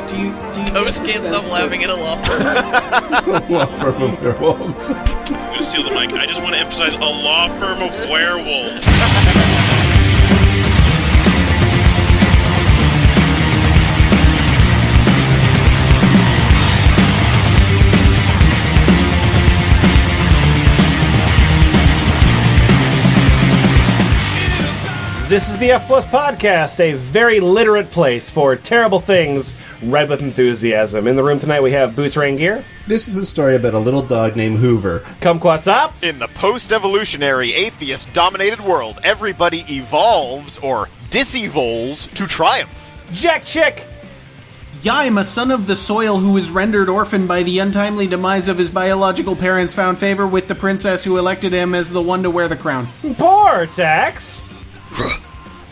Do you Toast can't stop laughing at a law firm. Law firm of werewolves. I'm going to steal the mic. I just want to emphasize a law firm of werewolves. This is the F Plus Podcast, a very literate place for terrible things read with enthusiasm. In the room tonight we have Boots Rain Gear. This is the story about a little dog named Hoover. Kumquat's up. In the post-evolutionary, atheist-dominated world, everybody evolves, or disevolves, to triumph. Jack Chick. Yeah, I'm a son of the soil who was rendered orphan by the untimely demise of his biological parents, found favor with the princess who elected him as the one to wear the crown. Portax.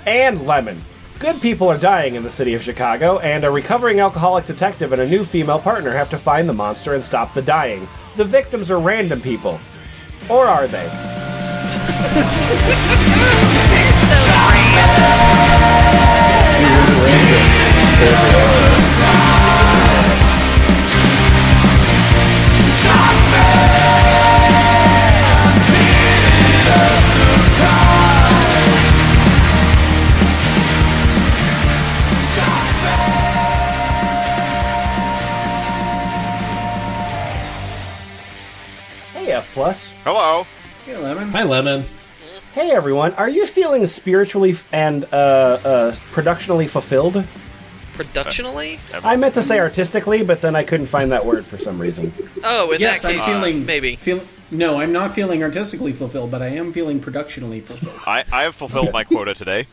And Lemon. Good people are dying in the city of Chicago, and a recovering alcoholic detective and a new female partner have to find the monster and stop the dying. The victims are random people. Or are they? You're so Hey, F Plus. Hello. Hey, Lemon. Hi, Lemon. Hey, everyone. Are you feeling spiritually and productionally fulfilled? Productionally? I meant to say artistically, but then I couldn't find that word for some reason. Oh, in Yes, that I'm case, feeling... maybe. No, I'm not feeling artistically fulfilled, but I am feeling productionally fulfilled. I have fulfilled my quota today.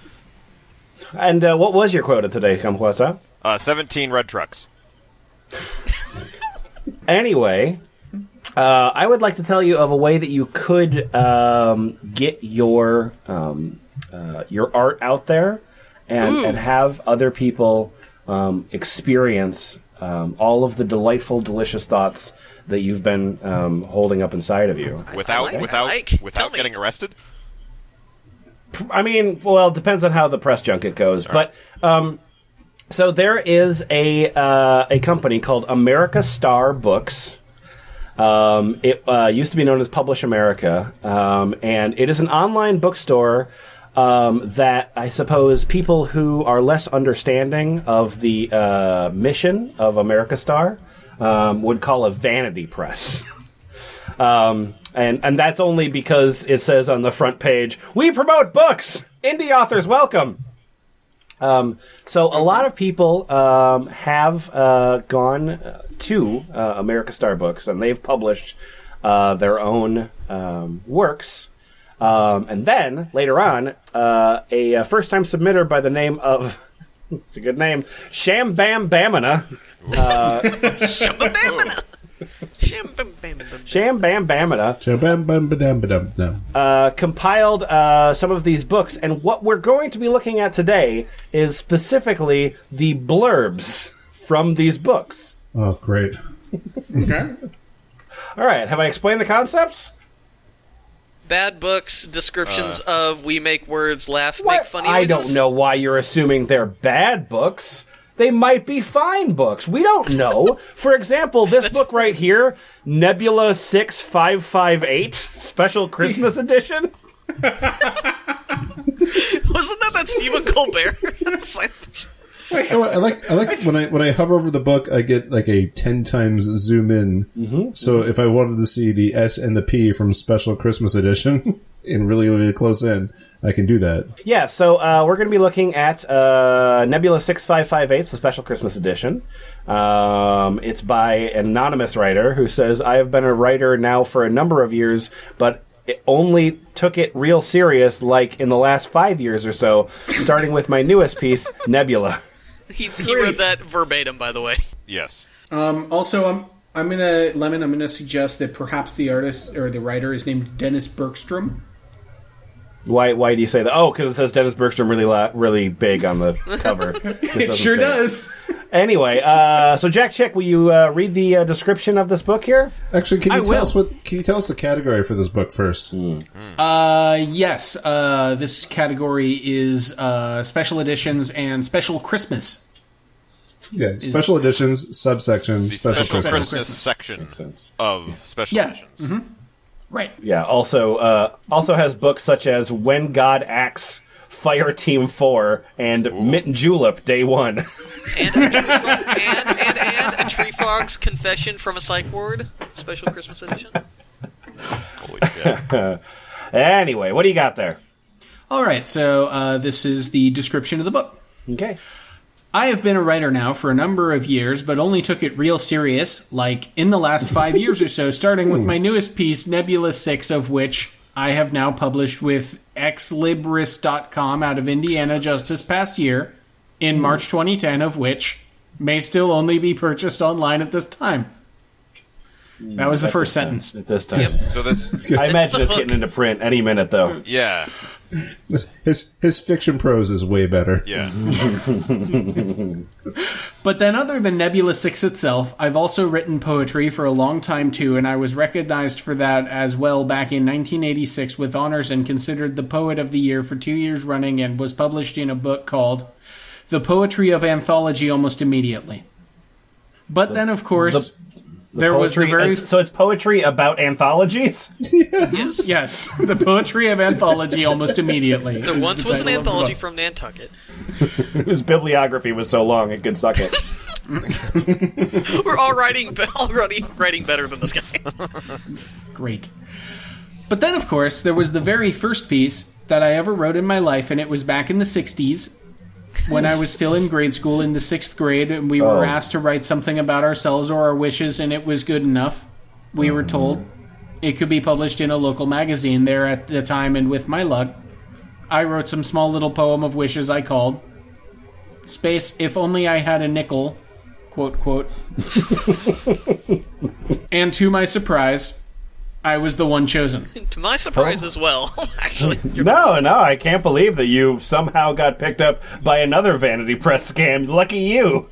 And what was your quota today, Kumquat's 17 red trucks. Anyway, I would like to tell you of a way that you could get your art out there and have other people experience all of the delightful, delicious thoughts that you've been holding up inside of you. Without Tell me. getting arrested? I mean, well, it depends on how the press junket goes, but so there is a company called AmericaStarBooks. It used to be known as PublishAmerica, and it is an online bookstore that I suppose people who are less understanding of the mission of AmericaStar would call a vanity press. And that's only because it says on the front page, "We promote books! Indie authors welcome!" So a lot of people have gone to AmericaStarBooks, and they've published their own works. And then, later on, a first-time submitter by the name of, it's a good name, Sham Bamina. Sham Bamina compiled some of these books, and what we're going to be looking at today is specifically the blurbs from these books. Oh, great. Okay. All right, have I explained the concepts? Bad books, descriptions of we make words laugh, make funny noises. I don't know why you're assuming they're bad books. They might be fine books. We don't know. For example, this book right here, Nebula 6558, Special Christmas Edition. Wasn't that Stephen Colbert? I like when I hover over the book, I get like a 10 times zoom in. Mm-hmm. So if I wanted to see the S and the P from Special Christmas Edition in really, really close in, I can do that. Yeah, so we're going to be looking at Nebula 6558, the Special Christmas Edition. It's by an anonymous writer who says, "I have been a writer now for a number of years, but it only took it real serious like in the last 5 years or so, starting with my newest piece, Nebula." He wrote that verbatim, by the way. Yes. Also, I'm gonna suggest that perhaps the artist or the writer is named Dennis Bergstrom. Why do you say that? Oh, because it says Dennis Bergstrom really big on the cover. It sure does. Anyway, so Jack Chick, will you read the description of this book here? Actually, can you tell us the category for this book first? Yes. This category is special editions and special Christmas. Yeah, special editions, subsection, The special Christmas. Christmas section of special editions. Mm-hmm. Right. Yeah. Also has books such as When God Acts, Fire Team 4, and Mitten Julep Day 1. And a Tree Frog's Confession from a Psych Ward, special Christmas edition. Holy shit. Anyway, what do you got there? All right, so this is the description of the book. Okay. I have been a writer now for a number of years, but only took it real serious, like in the last 5 years or so, starting with my newest piece, Nebula 6, of which I have now published with exlibris.com out of Indiana just this past year, in March 2010, of which may still only be purchased online at this time. That was the first sentence. At this time. So this, I imagine it's getting into print any minute, though. yeah, His fiction prose is way better. yeah. But then other than Nebula 6 itself, I've also written poetry for a long time too, and I was recognized for that as well back in 1986 with honors and considered the Poet of the Year for 2 years running, and was published in a book called The Poetry of Anthology almost immediately. But then, of course, there was the very... So it's poetry about anthologies? Yes, The Poetry of Anthology almost immediatty. There once was an anthology from Nantucket. Whose bibliography was so long it could suck it. We're already writing better than this guy. Great. But then, of course, there was the very first piece that I ever wrote in my life, and it was back in the 60s, when I was still in grade school in the 6th grade, and we were asked to write something about ourselves or our wishes, and it was good enough. We were told it could be published in a local magazine there at the time, and with my luck, I wrote some small little poem of wishes I called Space, If Only I Had a Nickel, quote, quote. And to my surprise, I was the one chosen. To my surprise as well, actually. No, I can't believe that you somehow got picked up by another Vanity Press scam. Lucky you.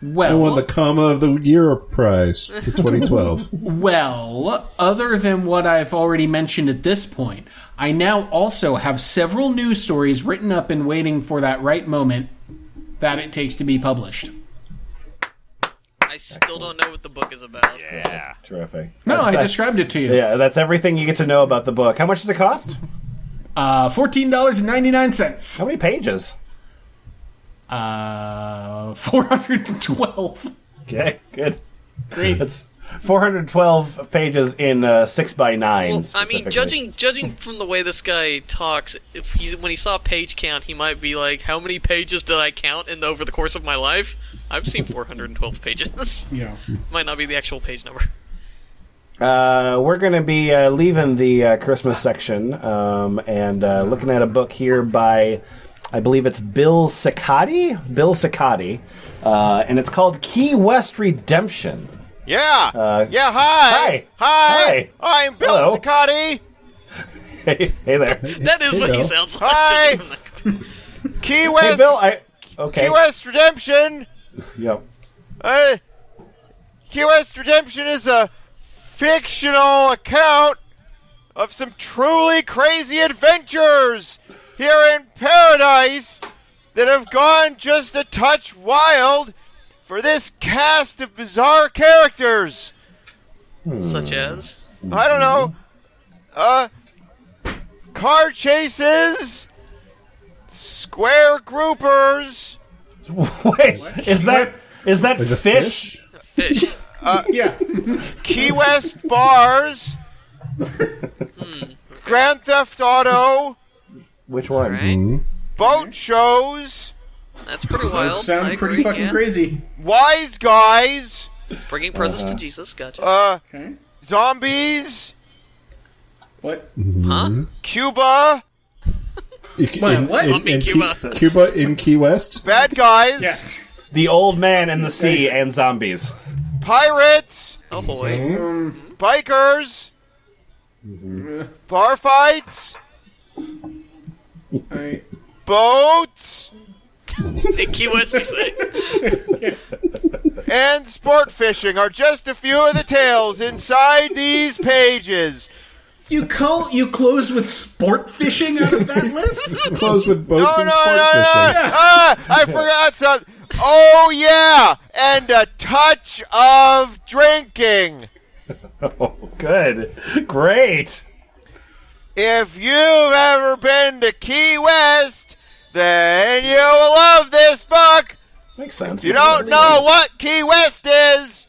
I won Well, the Comma of the Year prize for 2012. well, other than what I've already mentioned at this point, I now also have several news stories written up and waiting for that right moment that it takes to be published. I still don't know what the book is about. Yeah. Terrific. No, I That's- described it to you. Yeah, that's everything you get to know about the book. How much does it cost? $14.99. How many pages? 412. Okay, good. Great. That's 412 pages in 6x9. Well, I mean, judging from the way this guy talks, when he saw page count, he might be like, "How many pages did I count over the course of my life?" I've seen 412 pages. Yeah. Might not be the actual page number. We're going to be leaving the Christmas section and looking at a book here by, I believe it's Bill Ciccati, and it's called Key West Redemption. Yeah. Hi. Hi. Hi. I'm Bill Hello. Ciccati. Hey there. That is what he Bill. sounds like. Hi. Key West. Hey, Bill, okay. Key West Redemption. Yep. Key West Redemption is a fictional account of some truly crazy adventures here in paradise that have gone just a touch wild for this cast of bizarre characters. Such as? I don't know. Car chases, square groupers, Wait, is that Like a fish? Fish. Yeah. Key West bars, Grand Theft Auto, Which one? Right? boat shows, That's pretty wild. Those sound I pretty agree, fucking yeah. crazy. wise guys, Bringing presents to Jesus, gotcha. Okay. zombies, What? Huh? Cuba, What? In Cuba. Cuba in Key West? bad guys, Yes. The Old Man in the Sea and Zombies. pirates, Oh boy. bikers, bar fights, Alright. boats, In Key West, you say? and sport fishing are just a few of the tales inside these pages. You close with sport fishing out of that list? Close with boats and sport fishing. I forgot something. Oh, yeah, and a touch of drinking. Oh, good. Great. If you've ever been to Key West, then you will love this book. Makes sense. If you don't know what Key West is,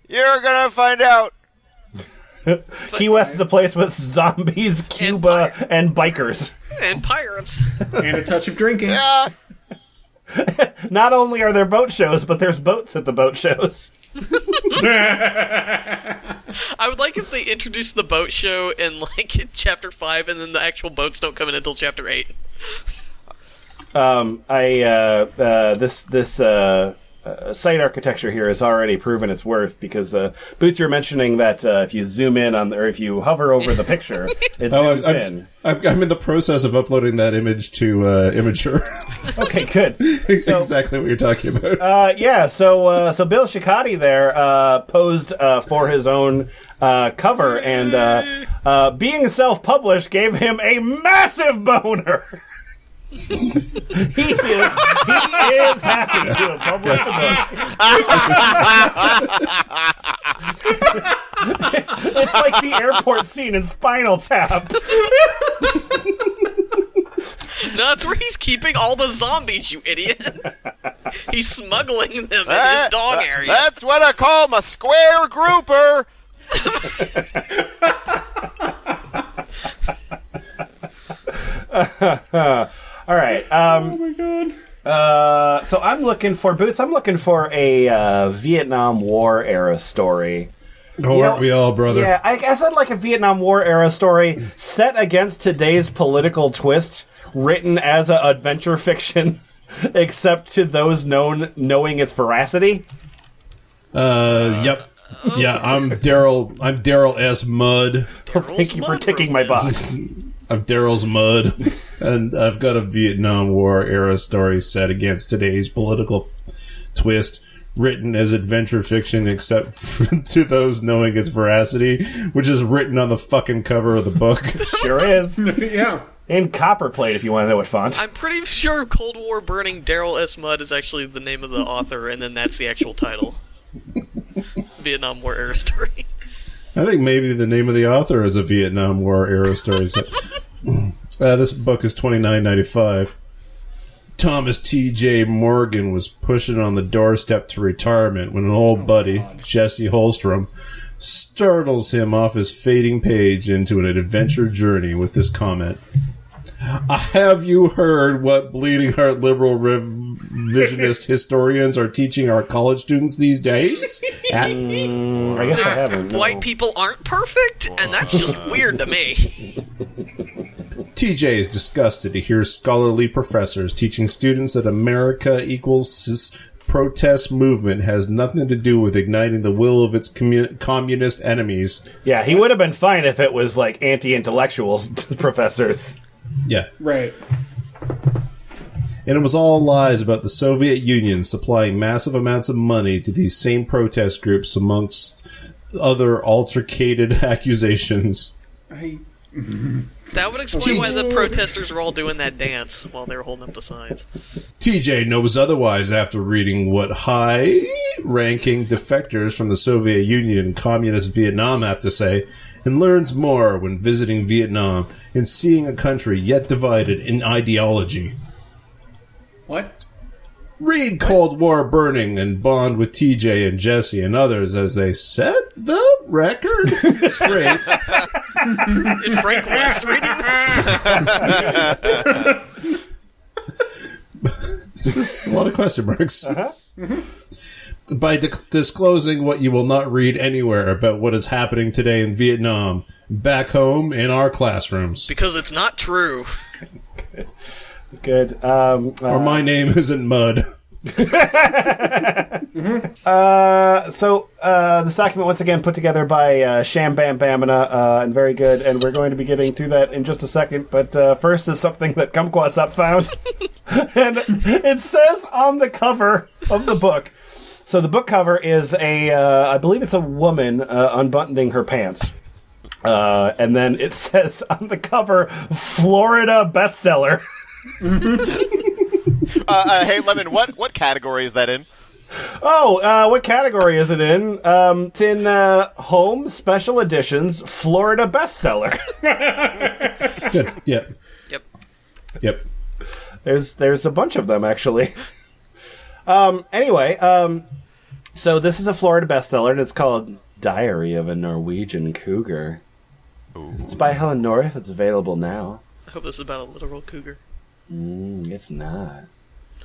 you're going to find out. Key West is a place with zombies, Cuba, and bikers. And pirates. And a touch of drinking. Yeah. Not only are there boat shows, but there's boats at the boat shows. I would like if they introduced the boat show in like chapter 5, and then the actual boats don't come in until chapter 8. This site architecture here has already proven its worth because Boots, you're mentioning that if you zoom in on, or if you hover over the picture, it zooms in. I'm in the process of uploading that image to Imager. Okay, good. Exactly what you're talking about. So Bill Shikati there posed for his own cover, and being self-published gave him a massive boner. He is happy to have published a book. It's like the airport scene in Spinal Tap. No, it's where he's keeping all the zombies, you idiot. He's smuggling them in his dog area. That's what I call my square grouper. All right. Oh my god. So I'm looking for Boots. I'm looking for a Vietnam War era story. Oh, aren't we all, brother? Yeah, I guess I'd like a Vietnam War era story set against today's political twist, written as an adventure fiction, except to those knowing its veracity. Yep. Yeah, I'm Daryl. I'm Daryl S. Mudd. Thank you for ticking my box. I'm Daryl's Mudd, and I've got a Vietnam War era story set against today's political twist, written as adventure fiction, except to those knowing its veracity, which is written on the fucking cover of the book. Sure is. Yeah. In copperplate, if you want to know what font. I'm pretty sure Cold War Burning Daryl S. Mudd is actually the name of the author, and then that's the actual title. Vietnam War era story. I think maybe the name of the author is a Vietnam War era story. This book is $29.95. Thomas T.J. Morgan was pushing on the doorstep to retirement when an old buddy, Jesse Holstrom, startles him off his fading page into an adventure journey with this comment. Have you heard what bleeding heart liberal revisionist historians are teaching our college students these days? I guess I haven't. White people aren't perfect, and that's just weird to me. TJ is disgusted to hear scholarly professors teaching students that America equals protest movement has nothing to do with igniting the will of its communist enemies. Yeah, he would have been fine if it was like anti-intellectuals professors. Yeah. Right. And it was all lies about the Soviet Union supplying massive amounts of money to these same protest groups amongst other altercated accusations. That would explain why the protesters were all doing that dance while they were holding up the signs. TJ knows otherwise after reading what high-ranking defectors from the Soviet Union and Communist Vietnam have to say, and learns more when visiting Vietnam and seeing a country yet divided in ideology. What? Read Cold War Burning and bond with TJ and Jesse and others as they set the record straight. Is Frank West reading this? This is a lot of question marks. Uh-huh. By disclosing what you will not read anywhere about what is happening today in Vietnam, back home in our classrooms. Because it's not true. Good. Or my name isn't Mud. So this document, once again, put together by Sham, bamina, and very good, and we're going to be getting to that in just a second, but first is something that Kumquat's up found. And it says on the cover of the book, so the book cover is I believe it's a woman unbuttoning her pants. And then it says on the cover, Florida bestseller. Hey, Lemon, what category is that in? Oh, what category is it in? It's in Home Special Editions Florida Bestseller. Good. Yeah. Yep. There's a bunch of them, actually. Anyway, so this is a Florida bestseller, and it's called Diary of a Norwegian Cougar. Ooh. It's by Helen North. It's available now. I hope this is about a literal cougar. It's not.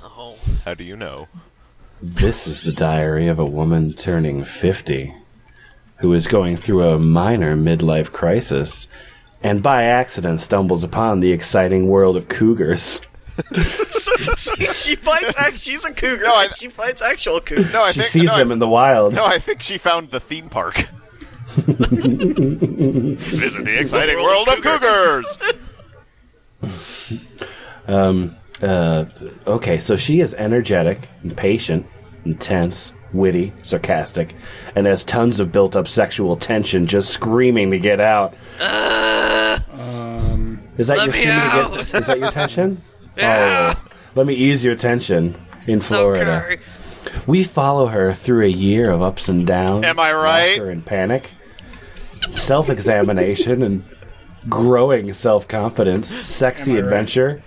Oh. How do you know? This is the diary of a woman turning 50 who is going through a minor midlife crisis and by accident stumbles upon the exciting world of cougars. She fights. She's a cougar. No, and she fights actual cougars. No, She sees them in the wild. No, I think she found the theme park. Visit the exciting world of cougars. Okay, so she is energetic, impatient, intense, witty, sarcastic, and has tons of built-up sexual tension, just screaming to get out. Is that your screaming to get? Is that your tension? Yeah. Oh, let me ease your tension in Florida. Okay. We follow her through a year of ups and downs. Am I right? Laughter and panic, self-examination and growing self-confidence, sexy adventure,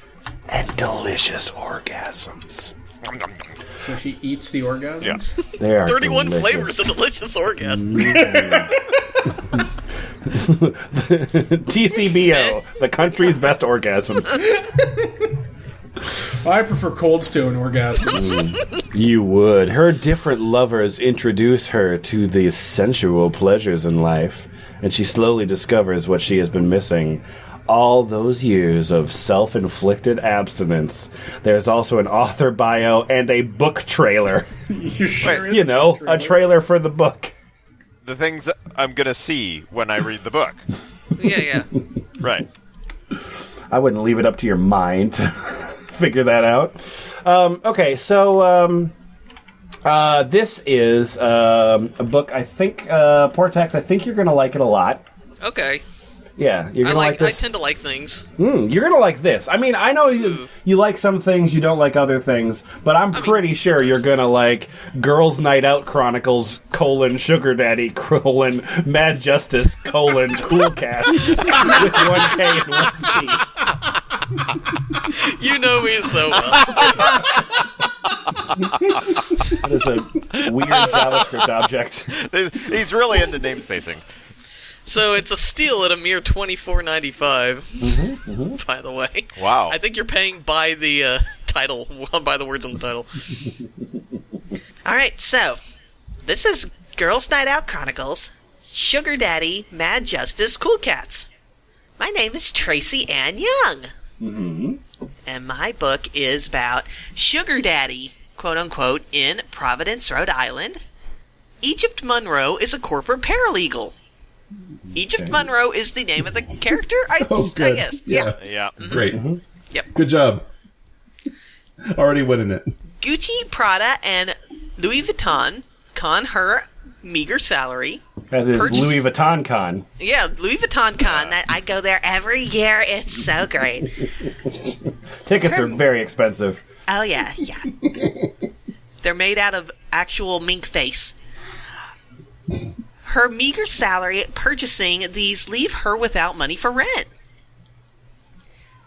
and delicious orgasms. So she eats the orgasms? Yeah. They are 31 delicious. flavors of delicious orgasm. TCBO, the country's best orgasms. I prefer Cold Stone orgasms. You would. Her different lovers introduce her to the sensual pleasures in life, and she slowly discovers what she has been missing. All those years of self-inflicted abstinence. There's also an author bio and a book trailer. You sure? You know, a trailer for the book. The things I'm gonna see when I read the book. Yeah. Right. I wouldn't leave it up to your mind to figure that out. Okay, so this is a book. I think, Portax, I think you're going to like it a lot. Okay. Yeah, you're going to like this. I tend to like things. You're going to like this. I mean, I know you like some things, you don't like other things, but I'm pretty sure you're going to like Girls' Night Out Chronicles, Sugar Daddy, Mad Justice, Cool Cats, with 1K and 1C. You know me so well. That is a weird JavaScript object. He's really into namespacing. So it's a steal at a mere $24.95. By the way, Wow. I think you're paying by the title, by the words on the title. All right, so this is Girls' Night Out Chronicles, Sugar Daddy, Mad Justice, Cool Cats. My name is Tracy Ann Young. And my book is about Sugar Daddy, quote unquote, in Providence, Rhode Island. Egypt Monroe is a corporate paralegal. Egypt Monroe is the name of the character, I guess. Yeah. Yeah. Great. Yep. Good job. Already winning it. Gucci, Prada, and Louis Vuitton con her meager salary. As is Louis Vuitton Con. Yeah, Louis Vuitton con. That I go there every year. It's so great. Tickets are very expensive. Oh, yeah. They're made out of actual mink face. Her meager salary at purchasing these leave her without money for rent.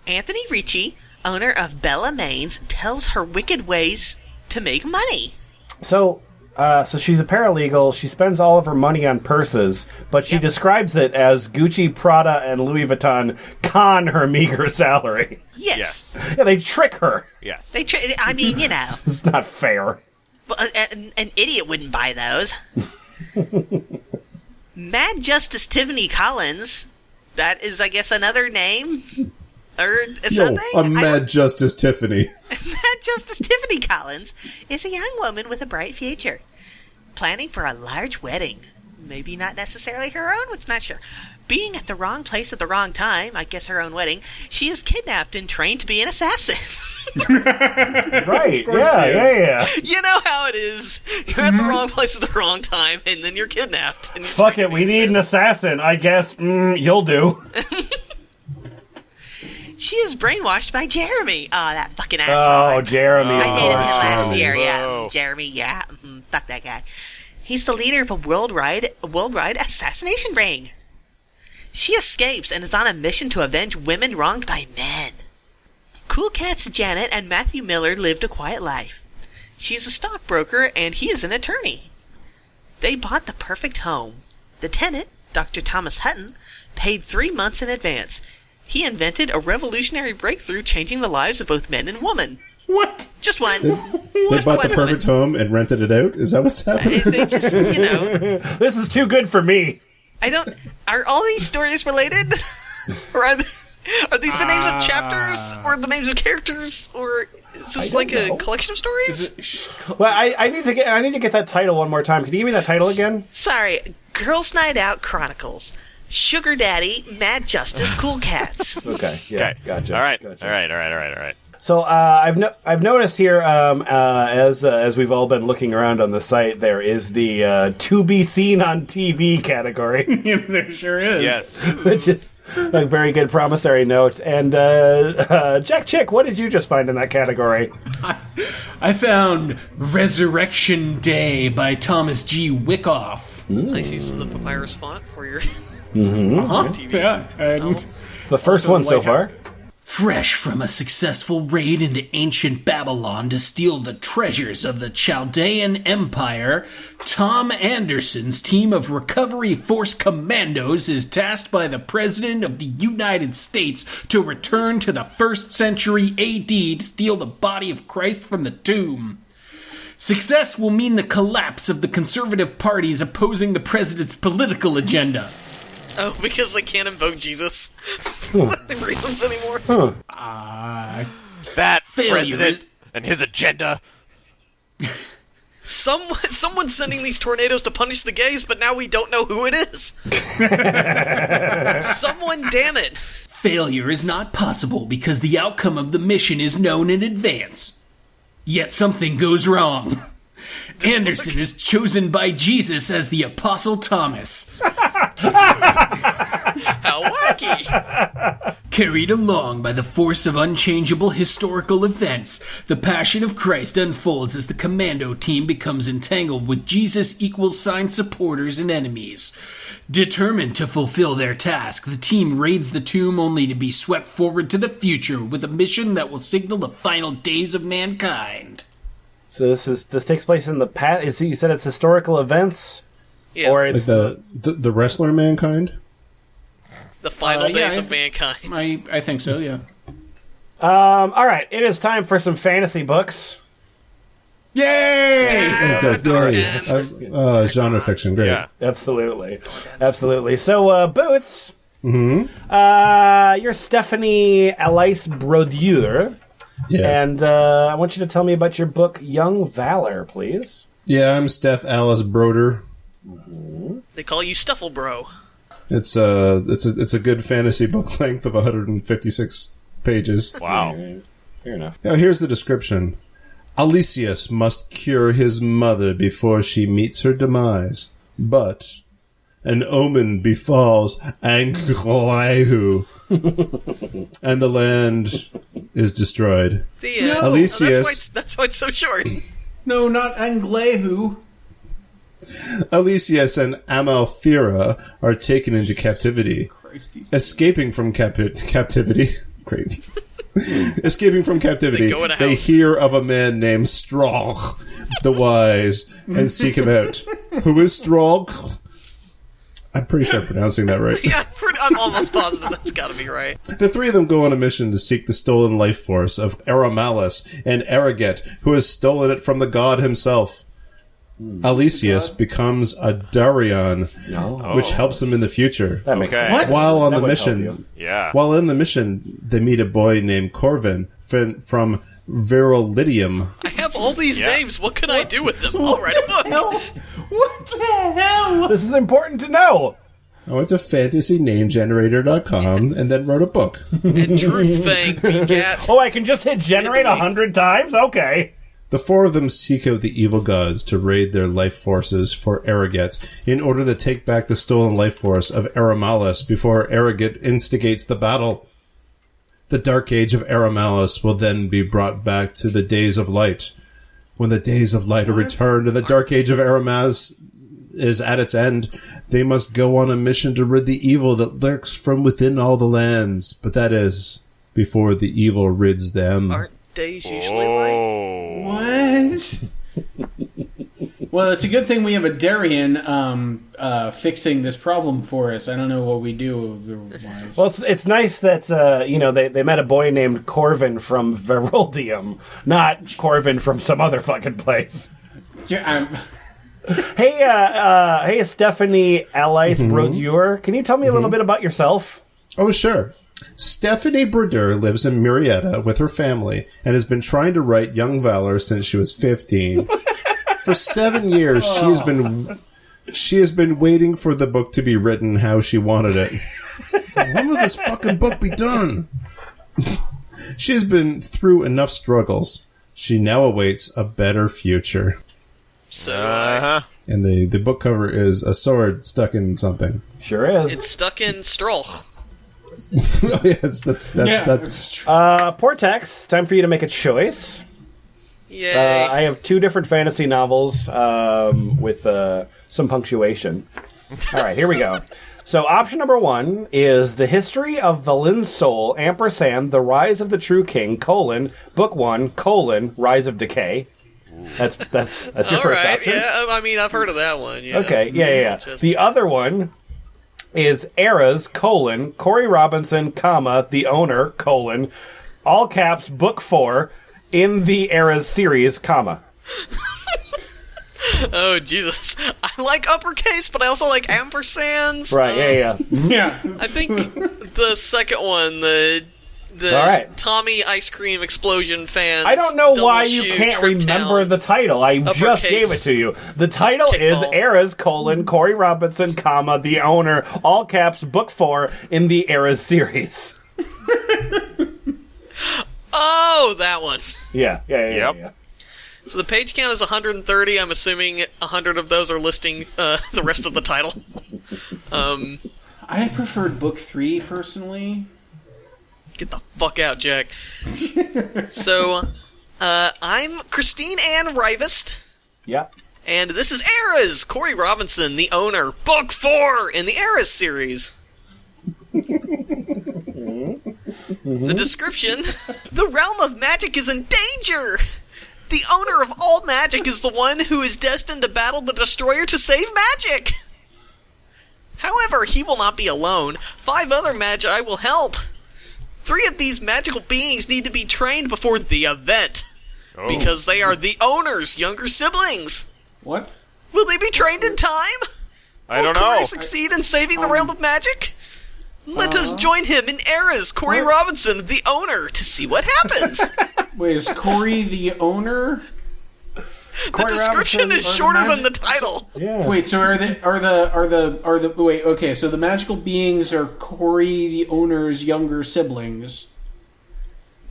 Anthony Ricci, owner of Bella Mains, tells her wicked ways to make money. So she's a paralegal. She spends all of her money on purses, but she describes it as Gucci, Prada, and Louis Vuitton con her meager salary. Yes. Yeah, they trick her. Yes. I mean, you know. It's not fair. An idiot wouldn't buy those. Mad Justice Tiffany Collins. That is, I guess, another name? Or something? I'm Mad Justice Tiffany. Mad Justice Tiffany Collins is a young woman with a bright future, planning for a large wedding. Maybe not necessarily her own, it's not sure. Being at the wrong place at the wrong time, I guess her own wedding, she is kidnapped and trained to be an assassin. Right, yeah. You know how it is. You're at the wrong place at the wrong time, and then you're kidnapped. And Fuck it, we need an assassin. I guess, you'll do. She is brainwashed by Jeremy. Oh, that fucking asshole. Oh, Jeremy. I dated him course. last Jeremy. year. Yeah, Whoa. Jeremy. Yeah, fuck that guy. He's the leader of a worldwide assassination ring. She escapes and is on a mission to avenge women wronged by men. Cool Cat's Janet and Matthew Miller lived a quiet life. She's a stockbroker and he is an attorney. They bought the perfect home. The tenant, Dr. Thomas Hutton, paid 3 months in advance. He invented a revolutionary breakthrough changing the lives of both men and women. What? Just one. They Just bought one the perfect woman. home and rented it out? Is that what's happening? They just, This is too good for me. Are all these stories related? Or are these the names of chapters? Or the names of characters? Or is this like a collection of stories? Well, I need to get that title one more time. Can you give me that title again? Sorry. Girls' Night Out Chronicles. Sugar Daddy, Mad Justice, Cool Cats. Okay. Yeah. Okay. Gotcha. All right. Gotcha. All right. So I've noticed here as we've all been looking around on the site, there is the to be seen on TV category, There sure is. Yes. which is a very good promissory note. And Jack Chick, what did you just find in that category? I found Resurrection Day by Thomas G. Wickoff. Nice use of the papyrus font for your TV. Yeah, and The first one so far. fresh from a successful raid into ancient Babylon to steal the treasures of the Chaldean Empire, Tom Anderson's team of Recovery Force Commandos is tasked by the President of the United States to return to the 1st century AD to steal the body of Christ from the tomb. Success will mean the collapse of the conservative parties opposing the president's political agenda. Oh, because they can't invoke Jesus for reasons anymore. That Failure. president and his agenda. Someone's sending these tornadoes to punish the gays, but now we don't know who it is. Someone, damn it. Failure is not possible because the outcome of the mission is known in advance. Yet something goes wrong. Anderson is chosen by Jesus as the Apostle Thomas. How wacky. Carried along by the force of unchangeable historical events, the Passion of Christ unfolds as the commando team becomes entangled with Jesus' equal sign supporters and enemies. Determined to fulfill their task, the team raids the tomb only to be swept forward to the future with a mission that will signal the final days of mankind. So this takes place in the past. You said it's historical events, Yeah. or Like it's the wrestler Mankind? The final yeah, days of mankind. I think so, yeah. all right. It is time for some fantasy books. Yay! Oh, good. Yay. Genre fiction, great. Yeah. Absolutely. So, Boots, you're Stephanie Alice Brodeur, Yeah. and I want you to tell me about your book, Young Valor, please. Yeah, I'm Steph Alice Broder. They call you Stuffle Bro. It's a good fantasy book length of 156 pages. Wow. Fair enough. Now, here's the description. Alicius must cure his mother before she meets her demise. But an omen befalls Anglehu, and the land is destroyed. Alicius- That's why it's so short. No, not Anglehu. Alicius and Amalthea are taken into captivity. Escaping from captivity. Great. Escaping from captivity, They go in a they house. hear of a man named Strog, the Wise, and seek him out. Who is Strog? I'm pretty sure I'm pronouncing that right. Yeah, I'm almost positive that's got to be right. The three of them go on a mission to seek the stolen life force of Eramalis and Araget, who has stolen it from the god himself. Alicius becomes a Darion, which helps him in the future. That makes Okay. sense. What? While on That the would help mission, you. Yeah. while in the mission, they meet a boy named Corvin from Verilidium. I have all these Yeah. names. What can I do with them? I'll write a book. What the hell? This is important to know. I went to fantasynamegenerator.com and then wrote a book. And Truth Fang begat. Oh, I can just hit generate 100 times? Okay. The four of them seek out the evil gods to raid their life forces for Araget in order to take back the stolen life force of Eramalis before Araget instigates the battle. The dark age of Aramallis will then be brought back to the days of light. When the days of light are returned and the dark age of Aramallis is at its end, they must go on a mission to rid the evil that lurks from within all the lands. But that is before the evil rids them. Aren't days usually light? What? Well, it's a good thing we have a Darien fixing this problem for us. I don't know what we do otherwise. Well, it's nice that they met a boy named Corvin from Veroldium, not Corvin from some other fucking place. Yeah, Hey, Stephanie Alice Brodeur, can you tell me a little bit about yourself? Oh, sure. Stephanie Brodeur lives in Murrieta with her family and has been trying to write Young Valor since she was 15. For 7 years, she has been waiting for the book to be written how she wanted it. When will this fucking book be done? She has been through enough struggles. She now awaits a better future. So And the book cover is a sword stuck in something. Sure is. it's stuck in Strolch. Oh, yes, that's true. Portex, time for you to make a choice. Yay. I have 2 different fantasy novels with some punctuation. All right, here we go. So option number 1 is The History of Valin's Soul, ampersand, The Rise of the True King, book 1, Rise of Decay. That's your All first right, option. yeah. I mean, I've heard of that one. Yeah. Okay, yeah. The other one is Eras, Corey Robinson, the owner, all caps, book 4, in the Eras series, Oh, Jesus. I like uppercase, but I also like ampersands. Right, yeah. Yeah. I think the second one, the All right. Tommy Ice Cream Explosion fans. I don't know why double you shoe, can't Trip remember Town. the title. I just Uppercase. gave it to you. The title is Kickball. Eras, Corey Robinson, the owner, all caps, book 4, in the Eras series. Oh, that one. Yeah. So the page count is 130. I'm assuming 100 of those are listing the rest of the title. I preferred book 3 personally. Get the fuck out, Jack. So, I'm Christine Ann Rivest, Yeah. and this is Eras, Corey Robinson, the owner, book 4 in the Eras series. The description: the realm of magic is in danger. The owner of all magic is the one who is destined to battle the Destroyer to save magic. However, he will not be alone. 5 other magi will help. 3 of these magical beings need to be trained before the event, because they are the owner's younger siblings. What? Will they be trained in time? I don't Will Corey know. succeed in saving the realm of magic? Let us join him in Eras, Corey What? Robinson, the owner, to see what happens. Wait, is Corey the owner? The description is shorter than the title. Yeah. Wait, so wait, okay, so the magical beings are Corey the owner's younger siblings.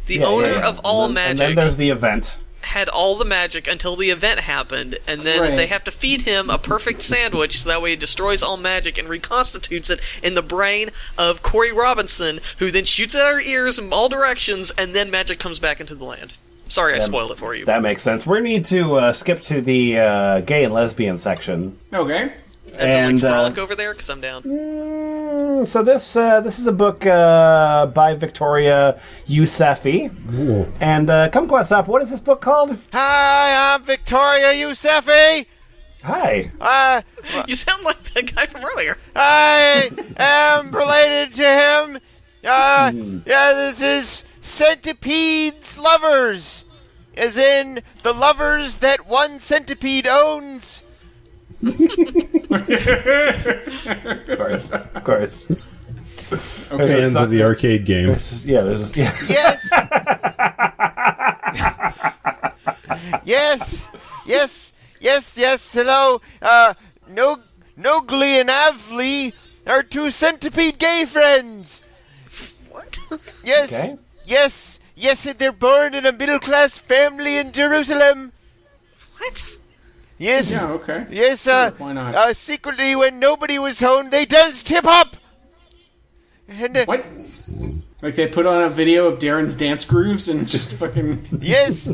The owner of all And magic then there's the event. had all the magic until the event happened, and then Right. they have to feed him a perfect sandwich so that way he destroys all magic and reconstitutes it in the brain of Corey Robinson, who then shoots at our ears in all directions, and then magic comes back into the land. Sorry, I spoiled it for you. That makes sense. We need to skip to the gay and lesbian section. Okay. Is it like and, Frolic over there? Because I'm down. So this is a book by Victoria Yousefi. And Kumquatxop, what is this book called? Hi, I'm Victoria Yousefi. Hi. You sound like the guy from earlier. I am related to him. Yeah, this is Centipede's Lovers. As in, the lovers that one centipede owns. Of course. Fans of the arcade game. Yeah, there's Yes. Yes. Hello. Nogli and Avli are 2 centipede gay friends. What? Yes. Okay. Yes. They're born in a middle-class family in Jerusalem. What? Yes. Yeah, okay. Yes. Sure, why not? Secretly, when nobody was home, they danced hip hop. What? Like they put on a video of Darren's dance grooves and just fucking... Yes.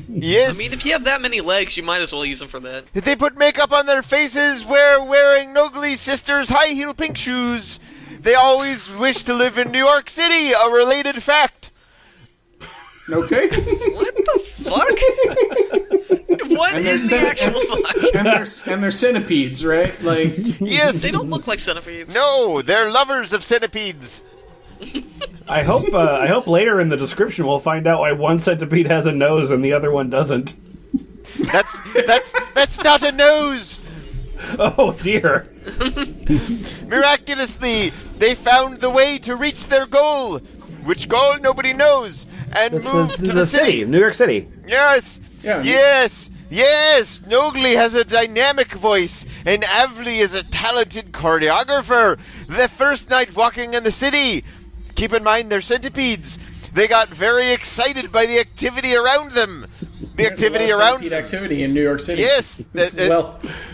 Yes. I mean, if you have that many legs, you might as well use them for that. They put makeup on their faces wearing Nogli sisters' high-heel pink shoes. They always wish to live in New York City, a related fact. Okay. What the fuck? What is the actual fuck? And they're centipedes, right? Like, yes. They don't look like centipedes. No, they're lovers of centipedes. I hope later in the description we'll find out why one centipede has a nose and the other one doesn't. That's not a nose. Oh dear. Miraculously, they found the way to reach their goal. Which goal, nobody knows. And moved to the city. New York City. Yes. Yeah. Yes. Yes. Nogli has a dynamic voice, and Avli is a talented choreographer. The first night walking in the city, keep in mind they're centipedes. They got very excited by the activity around them. The activity around centipede activity in New York City. Yes,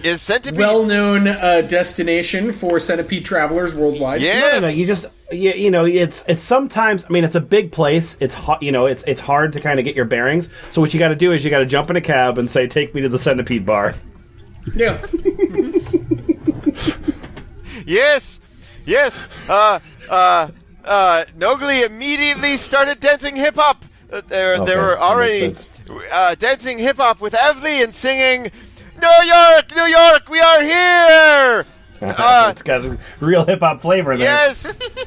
is centipedes. Well-known destination for centipede travelers worldwide. Yes. No, you just it's sometimes. I mean, it's a big place. It's hot. It's hard to kind of get your bearings. So what you got to do is you got to jump in a cab and say, "Take me to the centipede bar." Yeah. Yes. Nogli immediately started dancing hip hop. They were already dancing hip hop with Avli and singing, New York, we are here." It's got a real hip hop flavor there.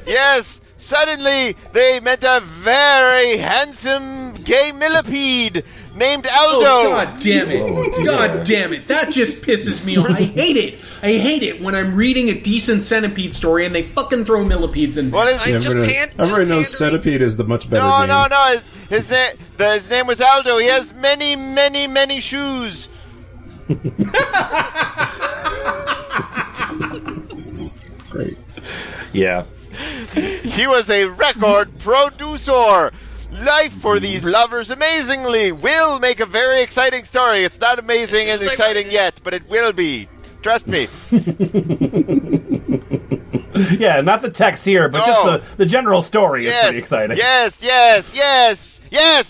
Yes. Suddenly, they met a very handsome gay millipede named Aldo. Oh, God damn it. God damn it. That just pisses me off. I hate it when I'm reading a decent centipede story and they fucking throw millipedes in there. What is Everybody knows centipede is the much better name. No. His name was Aldo. He has many, many, many shoes. Great. Yeah. He was a record producer. Life for these lovers amazingly will make a very exciting story. It's not amazing and exciting yet, but it will be. Trust me. Yeah, not the text here, but just the general story is pretty exciting. Yes,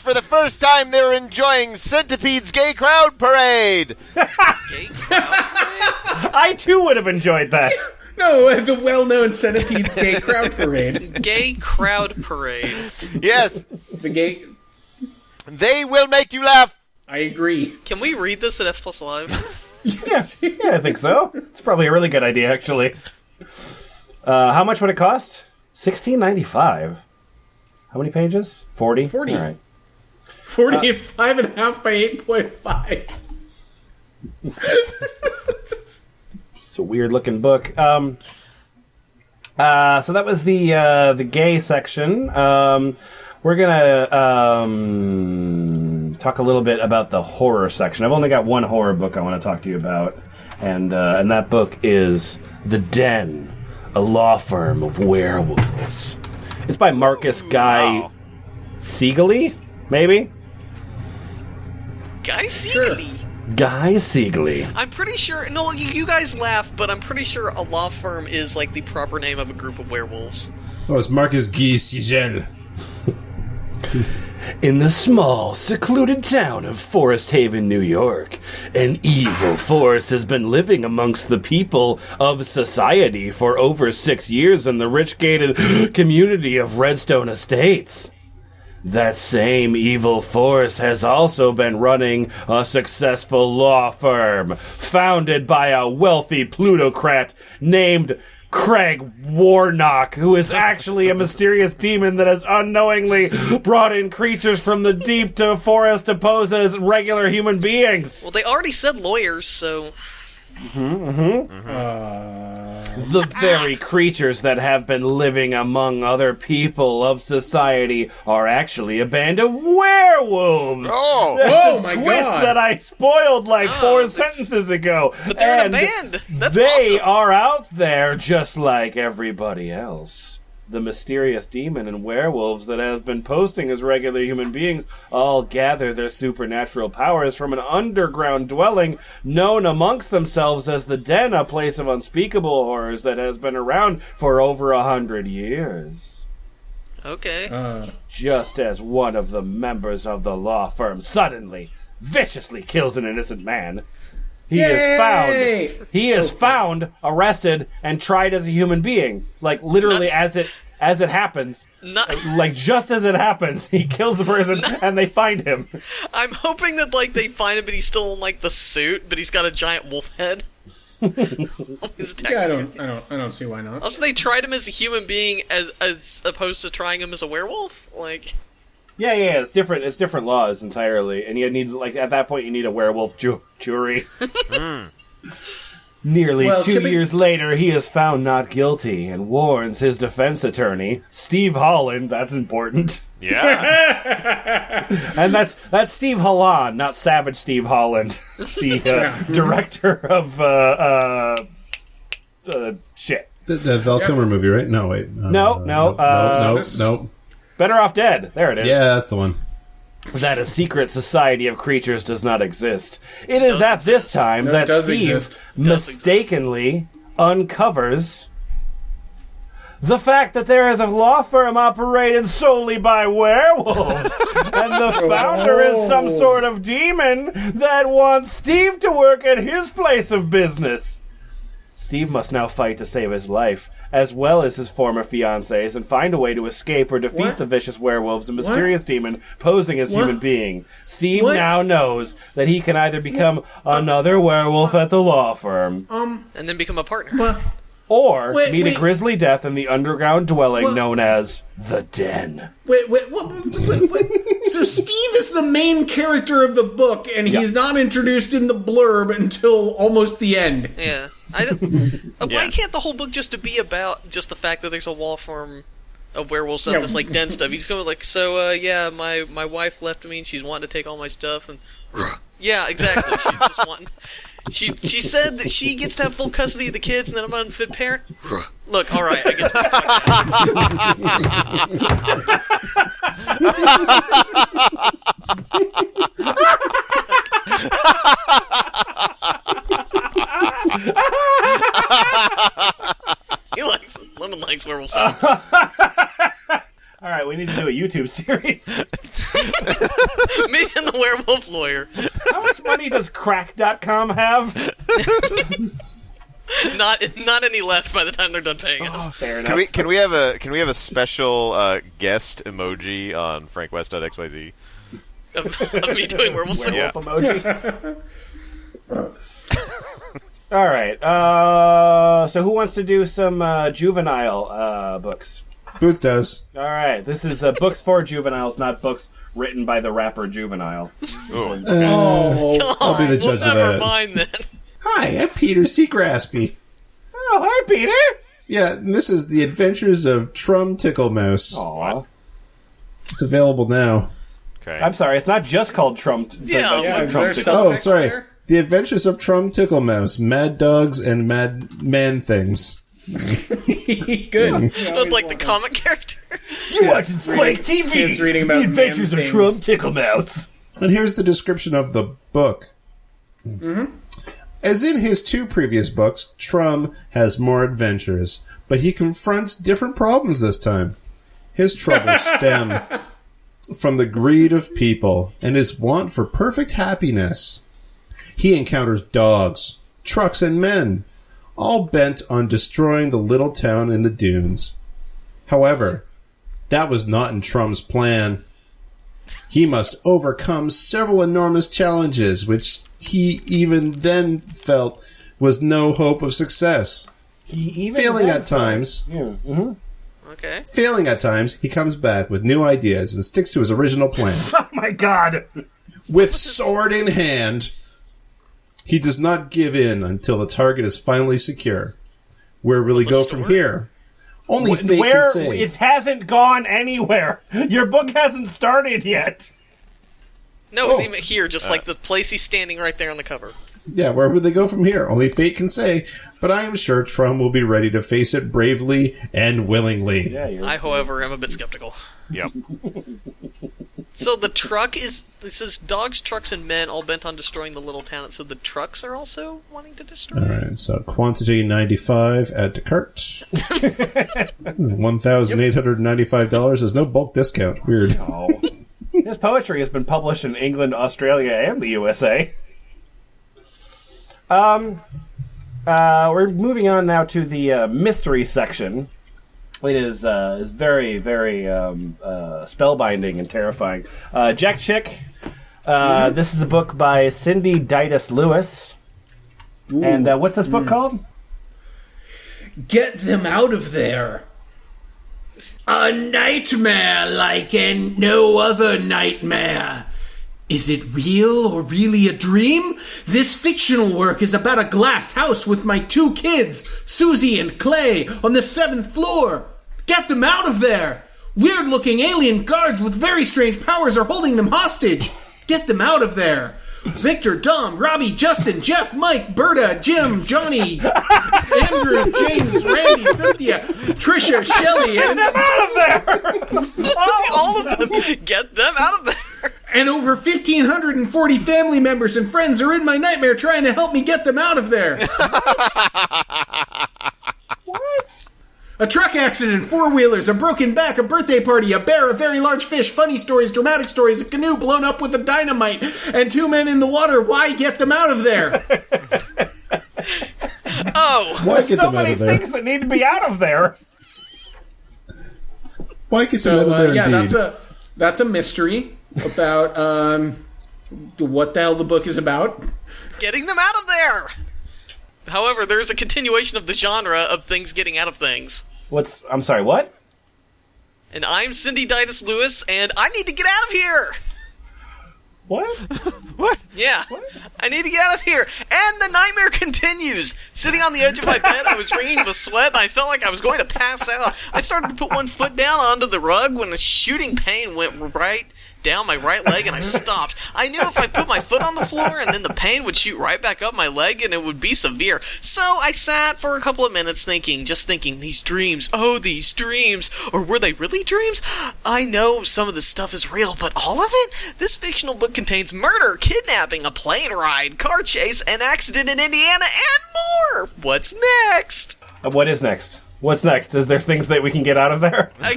for the first time they're enjoying Centipede's Gay Crowd Parade. Gay crowd parade? I too would have enjoyed that. No, the well-known Centipede's Gay Crowd Parade. Gay crowd parade. Yes. The gay... They will make you laugh. I agree. Can we read this at F Plus Live? Yes. Yeah, I think so. It's probably a really good idea, actually. How much would it cost? $16.95. How many pages? 40? 40. All right. 40 and 5.5 by 8.5. It's a weird-looking book. So that was the gay section. We're gonna talk a little bit about the horror section. I've only got one horror book I want to talk to you about, and that book is The Den, a law firm of werewolves. It's by Marcus Guy Siegele, maybe? Guy Siegele? Guy Siegele. I'm pretty sure... No, you guys laugh, but I'm pretty sure a law firm is like the proper name of a group of werewolves. Oh, it's Marcus Guy Siegel. In the small, secluded town of Forest Haven, New York, an evil force has been living amongst the people of society for over 6 years in the rich gated community of Redstone Estates. That same evil force has also been running a successful law firm, founded by a wealthy plutocrat named Craig Warnock, who is actually a mysterious demon that has unknowingly brought in creatures from the deep to forest to pose as regular human beings. Well, they already said lawyers, so... The very creatures that have been living among other people of society are actually a band of werewolves. Oh, my twist God. that I spoiled like 4 sentences ago. But they're and in a band. That's they awesome. are out there just like everybody else. The mysterious demon and werewolves that have been posing as regular human beings all gather their supernatural powers from an underground dwelling known amongst themselves as the Den, a place of unspeakable horrors that has been around for over 100 years. Okay. Just as one of the members of the law firm suddenly, viciously kills an innocent man, he is found, arrested, and tried as a human being. Like, literally, as it happens. Like, just as it happens, he kills the person, and they find him. I'm hoping that, like, they find him, but he's still in, like, the suit, but he's got a giant wolf head. Yeah, I don't see why not. Also, they tried him as a human being as opposed to trying him as a werewolf? Like... Yeah, it's different. It's different laws entirely, and you need, like, at that point, you need a werewolf jury. Nearly 2 years later, he is found not guilty and warns his defense attorney, Steve Holland. That's important. Yeah. And that's Steve Holland, not Savage Steve Holland, the director of shit. The Val Kilmer movie, right? No, wait. No. Better Off Dead. There it is. Yeah, that's the one. That a secret society of creatures does not exist. It is at this time that Steve mistakenly uncovers the fact that there is a law firm operated solely by werewolves, and the founder is some sort of demon that wants Steve to work at his place of business. Steve must now fight to save his life, as well as his former fiancées, and find a way to escape or defeat the vicious werewolves and mysterious demon posing as human being. Steve now knows that he can either become another werewolf at the law firm, and then become a partner. Or meet a grisly death in the underground dwelling known as the Den. Wait. So Steve is the main character of the book, and he's not introduced in the blurb until almost the end. Yeah. Why can't the whole book just be about just the fact that there's a law firm of werewolves and this, like, den stuff? He's going like, my wife left me, and she's wanting to take all my stuff, and... Yeah, exactly. She's just wanting... She said that she gets to have full custody of the kids, and that I'm an unfit parent. Look, all right, I guess we Lemon likes werewolf stuff. All right, we need to do a YouTube series. Me and the werewolf lawyer. How much money does crack.com have? Not any left by the time they're done paying us. Fair enough. Can we have a special guest emoji on FrankWest.xyz? Of me doing werewolf stuff? Emoji. All right. So who wants to do some juvenile books? Boots does. All right. This is books for juveniles, not books written by the rapper Juvenile. I'll be the judge of that. Never mind then. Hi, I'm Peter Seagraspy. Oh, hi, Peter. Yeah, and this is The Adventures of Trum Ticklemouse. Aw. It's available now. Okay. I'm sorry, it's not just called Trump. Is there Oh, subtext sorry. there? The Adventures of Trum Ticklemouse, Mad Dogs and Mad Man Things. Good. Look like the comic character. You watching Spike TV? Kids reading about The Adventures of man Trump things. Ticklemouse. And here's the description of the book. Mm-hmm. As in his two previous books, Trum has more adventures, but he confronts different problems this time. His troubles stem from the greed of people and his want for perfect happiness. He encounters dogs, trucks, and men, all bent on destroying the little town in the dunes. However, that was not in Trum's plan. He must overcome several enormous challenges, which he even then felt was no hope of success. Failing at times, Okay. Failing at times, he comes back with new ideas and sticks to his original plan. Oh my god! With sword in hand, he does not give in until the target is finally secure. Where will he go from here? Only fate can say. It hasn't gone anywhere. Your book hasn't started yet. No, here, just like the place he's standing right there on the cover. Yeah, where would they go from here? Only fate can say, but I am sure Trum will be ready to face it bravely and willingly. Yeah, I, however, am a bit skeptical. Yep. So the truck is... It says dogs, trucks, and men all bent on destroying the little town. So the trucks are also wanting to destroy it? Alright, so quantity 95, add to cart. $1,895. There's no bulk discount. Weird. Oh. His poetry has been published in England, Australia, and the USA. We're moving on now to the mystery section. It is very, very spellbinding and terrifying. Jack Chick. This is a book by Cindy Didas Lewis. Ooh. And what's this book called? Get them out of there. A nightmare like no other nightmare. Is it real or really a dream? This fictional work is about a glass house with my 2 kids, Susie and Clay, on the 7th floor. Get them out of there! Weird-looking alien guards with very strange powers are holding them hostage. Get them out of there! Victor, Dom, Robbie, Justin, Jeff, Mike, Berta, Jim, Johnny, Andrew, James, Randy, Cynthia, Trisha, Shelley, and... Get them out of there! All of them! Get them out of there! And over 1,540 family members and friends are in my nightmare trying to help me get them out of there. What? A truck accident, 4-wheelers, a broken back, a birthday party, a bear, a very large fish, funny stories, dramatic stories, a canoe blown up with a dynamite, and 2 men in the water. Why get them out of there? Oh! Why get So them out many of there? things that need to be out of there. Why get them out of there, indeed? that's a mystery about what the hell the book is about. Getting them out of there! However, there's a continuation of the genre of things getting out of things. I'm sorry, what? And I'm Cindy Didas Lewis, and I need to get out of here! What? What? Yeah. What? I need to get out of here. And the nightmare continues. Sitting on the edge of my bed, I was wringing with sweat, and I felt like I was going to pass out. I started to put one foot down onto the rug when a shooting pain went right down my right leg, and I stopped. I knew if I put my foot on the floor, and then the pain would shoot right back up my leg, and it would be severe. So I sat for a couple of minutes thinking, these dreams, these dreams, or were they really dreams? I know some of this stuff is real, but all of it? This fictional book contains murder, kidnapping, a plane ride, car chase, an accident in Indiana, and more! What's next? What is next? What's next? Is there things that we can get out of there? I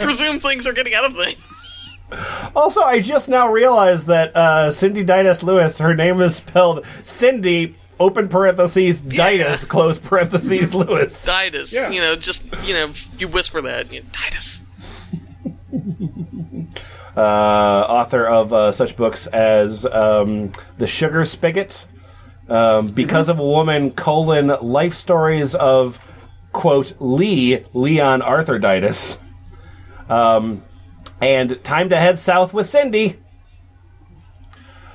presume things are getting out of things. Also, I just now realized that Cindy Didas Lewis, her name is spelled Cindy, open parentheses, Didas, close parentheses, Lewis. Didas. Yeah. You whisper that. Didas. Author of such books as The Sugar Spigot, Because of a Woman, life stories of, quote, Leon Arthur Didas, and Time to Head South with Cindy.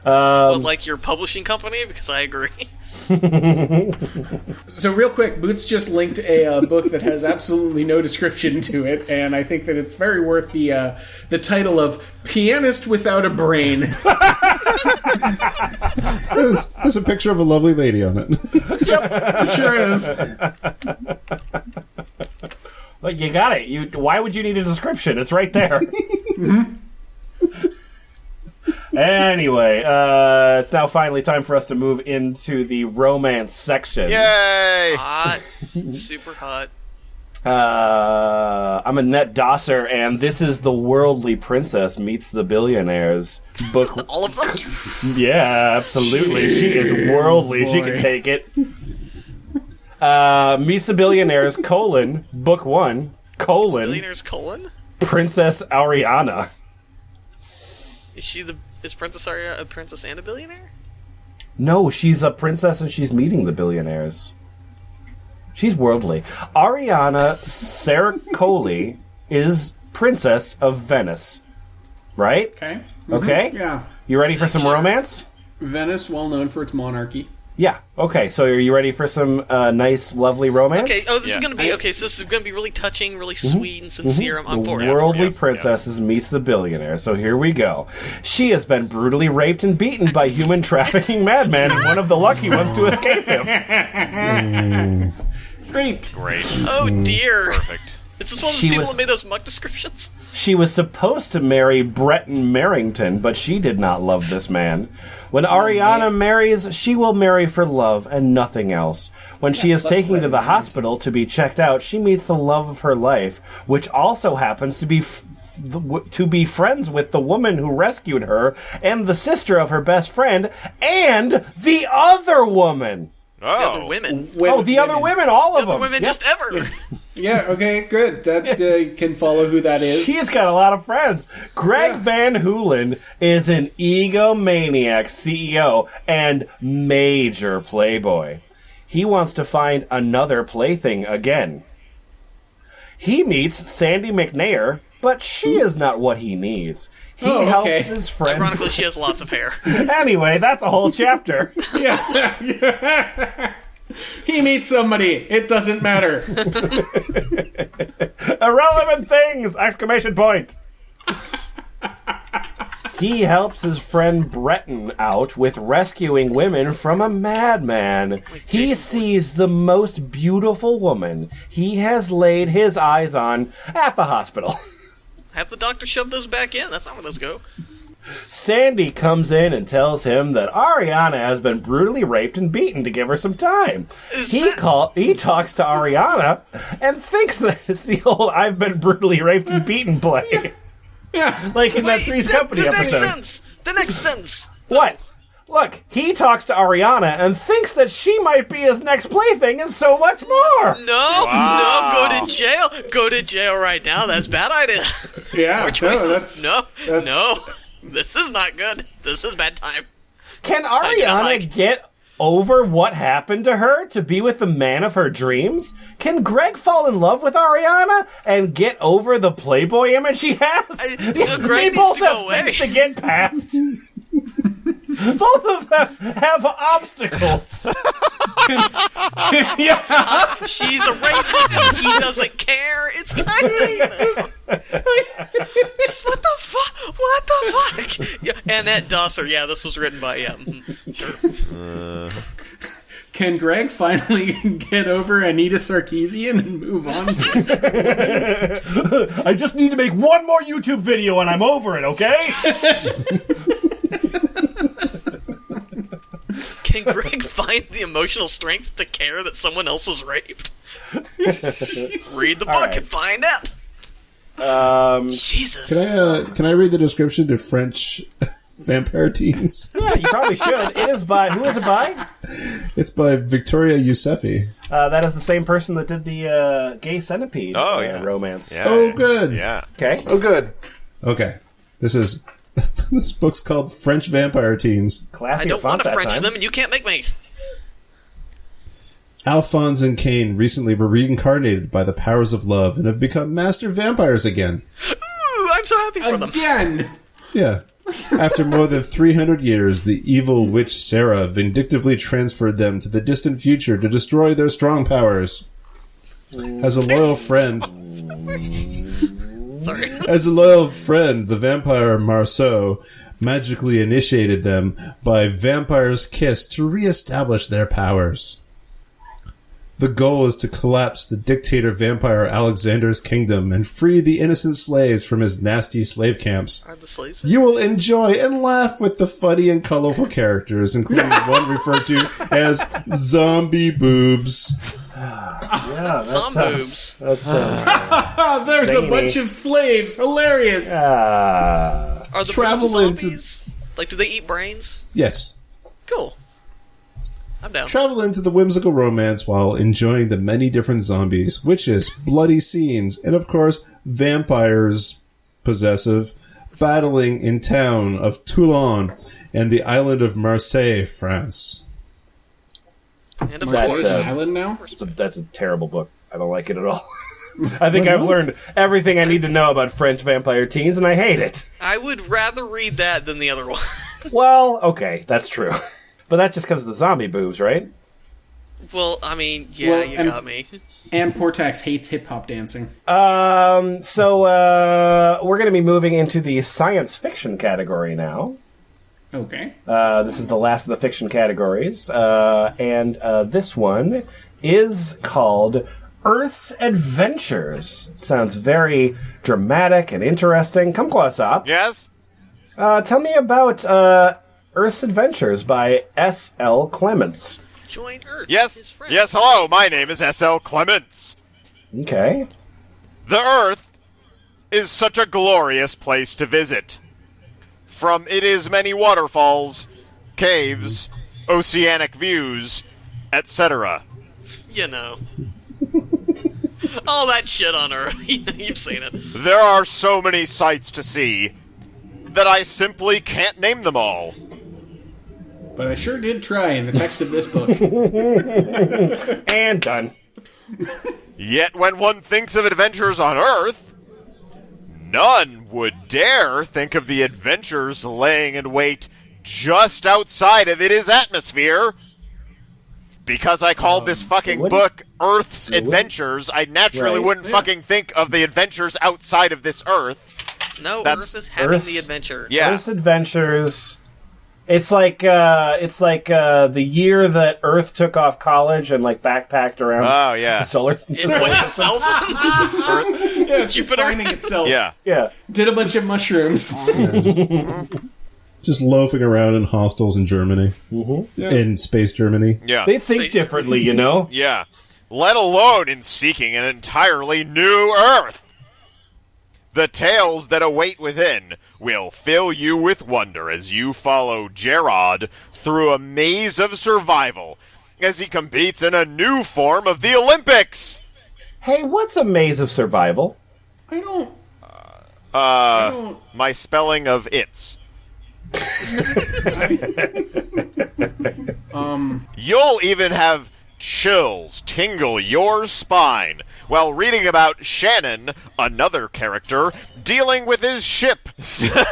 Like your publishing company? Because I agree. So real quick, Boots just linked a book that has absolutely no description to it, and I think that it's very worth the title of Pianist Without a Brain. There's a picture of a lovely lady on it. Yep, it sure is. Look, you got it. Why would you need a description? It's right there. Mm-hmm. Anyway, it's now finally time for us to move into the romance section. Yay! Hot. Super hot. I'm Annette Dosser, and this is The Worldly Princess Meets the Billionaires book. All of them? Yeah, absolutely. She is worldly. She can take it. Meets the Billionaires, book 1, Billionaires, Princess Ariana. Is Princess Aria a princess and a billionaire? No, she's a princess and she's meeting the billionaires. She's worldly. Ariana Sercoli is Princess of Venice. Right? Okay. Okay? Yeah. You ready for some romance? Venice, well known for its monarchy. Yeah. Okay. So are you ready for some nice, lovely romance? Okay. Oh, this is gonna be okay. So this is gonna be really touching, really sweet and sincere. I'm for it. Worldly princesses meets the billionaire. So here we go. She has been brutally raped and beaten by human trafficking madmen, and one of the lucky ones to escape him. Great. Oh dear. Perfect. Is this one of those people that made those muck descriptions? She was supposed to marry Breton Merrington, but she did not love this man. When Ariana marries, she will marry for love and nothing else. When she is taken to the hospital to be checked out, she meets the love of her life, which also happens to be friends with the woman who rescued her and the sister of her best friend and the other woman. The other women. The other women, all of them. The women just ever. Yeah, okay, good. That can follow who that is. She's got a lot of friends. Greg Van Hoolen is an egomaniac CEO and major playboy. He wants to find another plaything again. He meets Sandy McNair, but she is not what he needs. He helps his friend. Ironically, she has lots of hair. Anyway, that's a whole chapter. Yeah. He meets somebody. It doesn't matter. Irrelevant things! Exclamation point. He helps his friend Breton out with rescuing women from a madman. He sees the most beautiful woman he has laid his eyes on at the hospital. Have the doctor shove those back in. That's not where those go. Sandy comes in and tells him that Ariana has been brutally raped and beaten to give her some time. He talks to Ariana and thinks that it's the old "I've been brutally raped and beaten" play. Yeah. Like in that Three's Company episode. The next sentence. What? Look, he talks to Ariana and thinks that she might be his next plaything and so much more. No, go to jail. Go to jail right now. That's a bad idea. Yeah. More choices. No. This is not good. This is bad time. Can Ariana get over what happened to her to be with the man of her dreams? Can Greg fall in love with Ariana and get over the Playboy image he has? Greg needs to go away. Things to get past. Both of them have obstacles. She's a rape victim. He doesn't care. It's kind of just what the fuck? What the fuck? Yeah, Annette Dosser. Yeah, this was written by sure. Can Greg finally get over Anita Sarkeesian and move on? I just need to make one more YouTube video and I'm over it, okay? Can Greg find the emotional strength to care that someone else was raped? Read the book and find out. Jesus. Can I read the description to French vampire teens? Yeah, you probably should. It is by... Who is it by? It's by Victoria Yousefi. That is the same person that did the Gay Centipede romance. Yeah, good. Yeah. Okay. Oh, good. Okay. This book's called French Vampire Teens. Classy I don't want to French time. them, and you can't make me. Alphonse and Cain recently were reincarnated by the powers of love and have become master vampires again. Ooh, I'm so happy for them. Again! Yeah. After more than 300 years, the evil witch Sarah vindictively transferred them to the distant future to destroy their strong powers. As a loyal friend... Sorry. As a loyal friend, the vampire Marceau magically initiated them by vampire's kiss to reestablish their powers. The goal is to collapse the dictator vampire Alexander's kingdom and free the innocent slaves from his nasty slave camps. Are the slaves? You will enjoy and laugh with the funny and colorful characters, including one referred to as Zombie Boobs. Yeah, Zomboobs. There's zany. a bunch of slaves. Hilarious. Are the Travel boobs into- zombies? Like, do they eat brains? Yes. Cool. I'm down. Travel into the whimsical romance while enjoying the many different zombies, witches, bloody scenes, and of course, vampires, possessive, battling in town of Toulon and the island of Marseille, France. And of That, course, Island now? That's a terrible book. I don't like it at all. I think I've learned everything I need to know about French vampire teens, and I hate it. I would rather read that than the other one. Well, okay, that's true. But that's just because of the zombie boobs, right? Well, I mean, you got me. And Portax hates hip-hop dancing. So we're going to be moving into the science fiction category now. Okay. This is the last of the fiction categories. And this one is called Earth's Adventures. Sounds very dramatic and interesting. Come close up. Yes? Tell me about Earth's Adventures by S.L. Clements. Join Earth. Yes? with his friends. Yes, hello, my name is S.L. Clements. Okay. The Earth is such a glorious place to visit. From its many waterfalls, caves, oceanic views, etc. You know. All that shit on Earth. You've seen it. There are so many sights to see that I simply can't name them all. But I sure did try in the text of this book. And done. Yet when one thinks of adventures on Earth, none would dare think of the adventures laying in wait just outside of its atmosphere. Because I called this fucking book Earth's Adventures, I naturally wouldn't fucking think of the adventures outside of this Earth. No, That's Earth is having Earth's- the adventure. Yeah. Earth's Adventures. It's like the year that Earth took off college and like backpacked around Oh, yeah. the solar. It went itself. Yeah, it's just Jupiter. finding itself. Yeah. Yeah. Did a bunch of mushrooms. Just loafing around in hostels in Germany. In space Germany. Yeah. They think differently, you know? Yeah. Let alone in seeking an entirely new Earth. The tales that await within will fill you with wonder as you follow Gerard through a maze of survival as he competes in a new form of the Olympics. Hey, what's a maze of survival? I don't... My spelling of it's. You'll even have chills tingle your spine while reading about Shannon, another character, dealing with his ship. Now,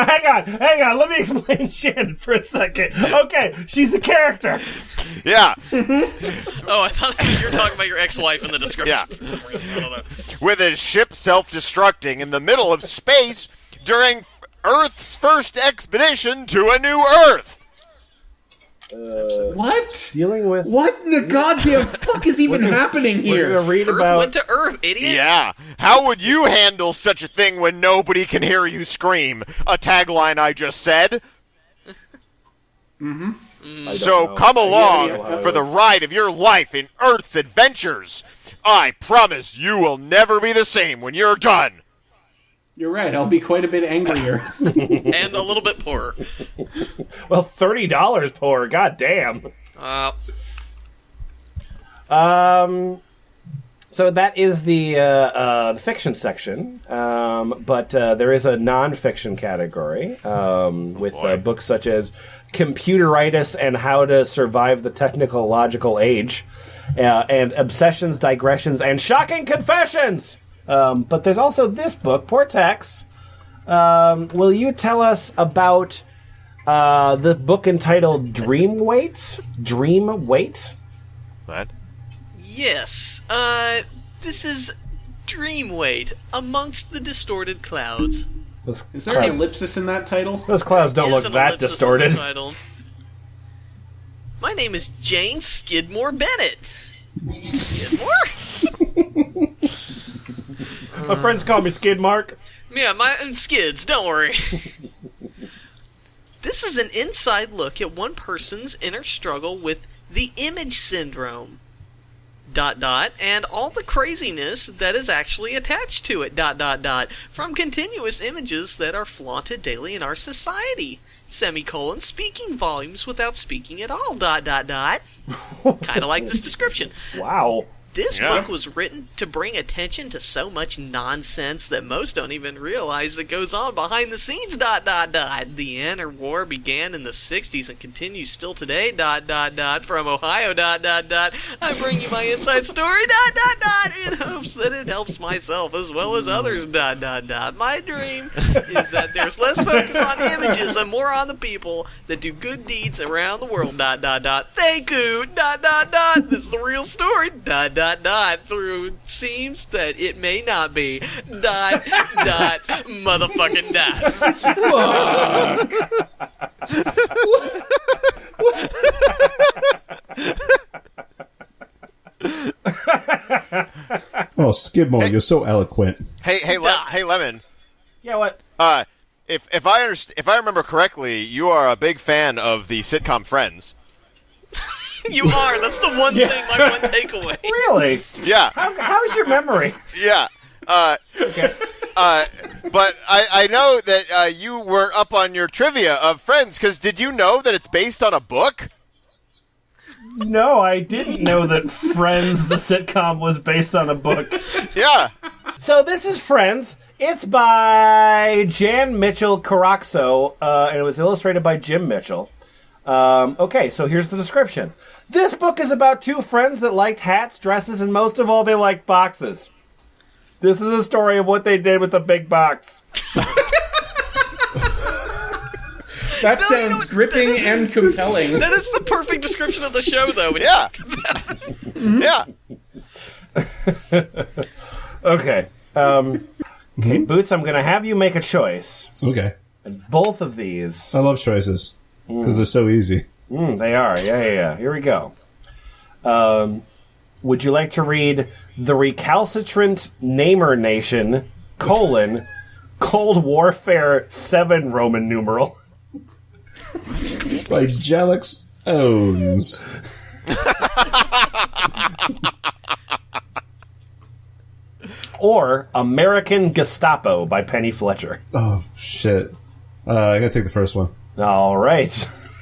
hang on. Let me explain Shannon for a second. Okay, she's a character. Yeah, Oh, I thought you were talking about your ex-wife in the description. yeah. For some reason. I don't know. With his ship self-destructing in the middle of space during Earth's first expedition to a new Earth. What? Dealing with... What in the goddamn fuck is even happening We're here? going to read Earth about... went to Earth, idiot. Yeah. How would you handle such a thing when nobody can hear you scream? A tagline I just said. So know. come I along don't know. for the ride of your life in Earth's adventures. I promise you will never be the same when you're done. You're right, I'll be quite a bit angrier. And a little bit poorer. Well, $30 poor. God damn. So that is the fiction section, but there is a non-fiction category with books such as Computeritis and How to Survive the Technological Age, and Obsessions, Digressions, and Shocking Confessions. But there's also this book, Portax. Will you tell us about the book entitled Dream Weight? Dream Weight? What? Yes. This is Dreamweight Amongst the Distorted Clouds. Those Is there an clouds, ellipsis in that title? those clouds don't Is look an that ellipsis in the distorted. title. My name is Jane Skidmore Bennett. Skidmore? My friends call me Skid Mark. Yeah, I'm Skids, don't worry. This is an inside look at one person's inner struggle with the image syndrome. ... and all the craziness that is actually attached to it ... from continuous images that are flaunted daily in our society. Speaking volumes without speaking at all ... Kind of like this description. Wow. This book was written to bring attention to so much nonsense that most don't even realize that goes on behind the scenes, ... The inner war began in the 60s and continues still today, ... From Ohio, ... I bring you my inside story, ... in hopes that it helps myself as well as others, ... My dream is that there's less focus on images and more on the people that do good deeds around the world, ... Thank you, ... This is the real story, ... Through seems that it may not be, ... Motherfucking ... Oh, Skidmore, you're so eloquent. Hey, Lemon. Yeah, what? If I remember correctly, you are a big fan of the sitcom Friends. You are. That's the one thing, my one takeaway. Really? Yeah. How's your memory? Yeah. Okay. But I know that you weren't up on your trivia of Friends, because did you know that it's based on a book? No, I didn't know that Friends, the sitcom, was based on a book. Yeah. So this is Friends. It's by Jan Mitchell Caraxo, and it was illustrated by Jim Mitchell. Okay, so here's the description. This book is about two friends that liked hats, dresses, and most of all, they liked boxes. This is a story of what they did with the big box. That sounds gripping and compelling. That is the perfect description of the show, though. Yeah. Yeah. Okay. Okay, Boots, I'm going to have you make a choice. Okay. And both of these... I love choices, because they're so easy. They are. Yeah. Here we go. Would you like to read The Recalcitrant Namer Nation, Cold Warfare 7 Roman numeral? By Jelix Owens. Or American Gestapo by Penny Fletcher. Oh, shit. I gotta take the first one. All right.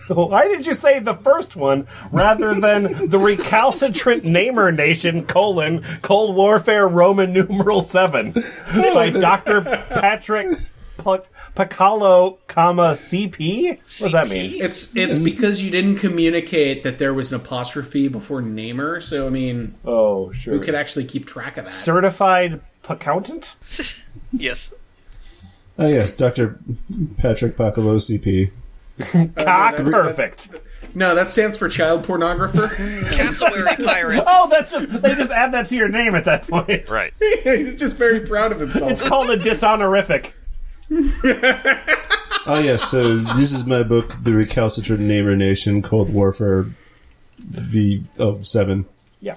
Why did you say the first one rather than The Recalcitrant Namer Nation, Cold Warfare Roman numeral 7 by Dr. Patrick Pacalo, CP? What does that mean? It's because you didn't communicate that there was an apostrophe before namer, so I mean... Oh, sure. Who could actually keep track of that? Certified accountant? Yes. Oh, yes, Dr. Patrick Pacalo, CP. Perfect. No, that stands for child pornographer. Cassowary pirate. Oh, they just add that to your name at that point. Right. He's just very proud of himself. It's called a dishonorific. Oh, yes, so this is my book, The Recalcitrant Namer Nation, Cold Warfare V7. Yeah.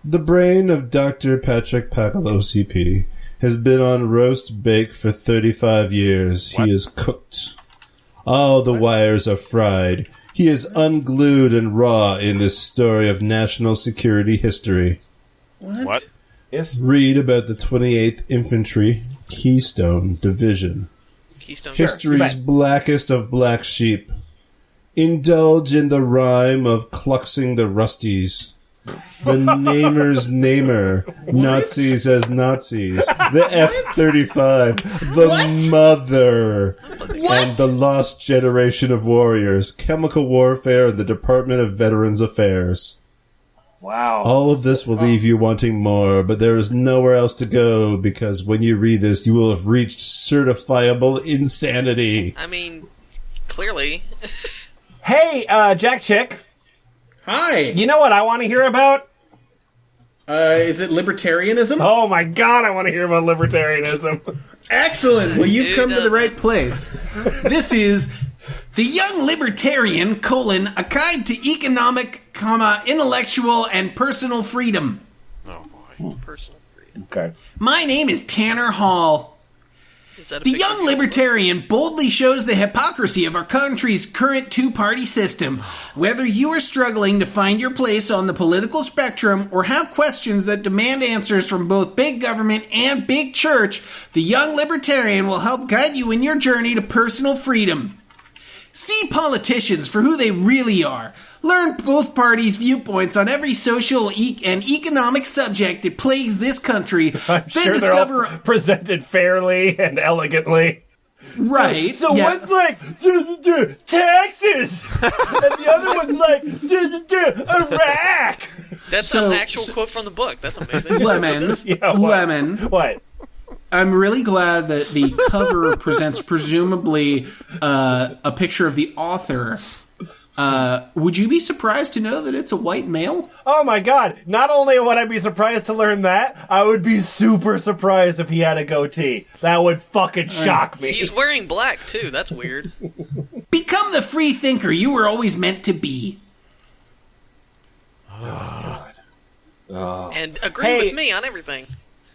The brain of Dr. Patrick Pacalo, CP, has been on roast bake for 35 years. What? He is cooked. All the wires are fried. He is unglued and raw in this story of national security history. What? Yes. Read about the 28th Infantry Keystone Division. History's blackest of black sheep. Indulge in the rhyme of cluxing the rusties. The namer's namer. Nazis as Nazis. The F-35. The mother. And the lost generation of warriors. Chemical warfare and the Department of Veterans Affairs. Wow. All of this will leave you wanting more, but there is nowhere else to go because when you read this, you will have reached certifiable insanity. I mean, clearly. Hey, Jack Chick. Hi. You know what I want to hear about? Is it libertarianism? Oh my god, I want to hear about libertarianism. Excellent. Well, you've come to the right place. This is The Young Libertarian, a guide to economic, intellectual, and personal freedom. Oh, boy. Personal freedom. Okay. My name is Tanner Hall. The Young Libertarian boldly shows the hypocrisy of our country's current two-party system. Whether you are struggling to find your place on the political spectrum or have questions that demand answers from both big government and big church, the Young Libertarian will help guide you in your journey to personal freedom. See politicians for who they really are. Learn both parties' viewpoints on every social and economic subject that plagues this country. I'm sure they're all presented fairly and elegantly. Right. So one's like, taxes! And the other one's like, Iraq! That's an actual quote from the book. That's amazing. Lemon. Yeah, Lemon. What? I'm really glad that the cover presents presumably a picture of the author. Would you be surprised to know that it's a white male? Oh my god. Not only would I be surprised to learn that, I would be super surprised if he had a goatee. That would fucking shock me. He's wearing black, too. That's weird. Become the free thinker you were always meant to be. Oh, God. And agree with me on everything.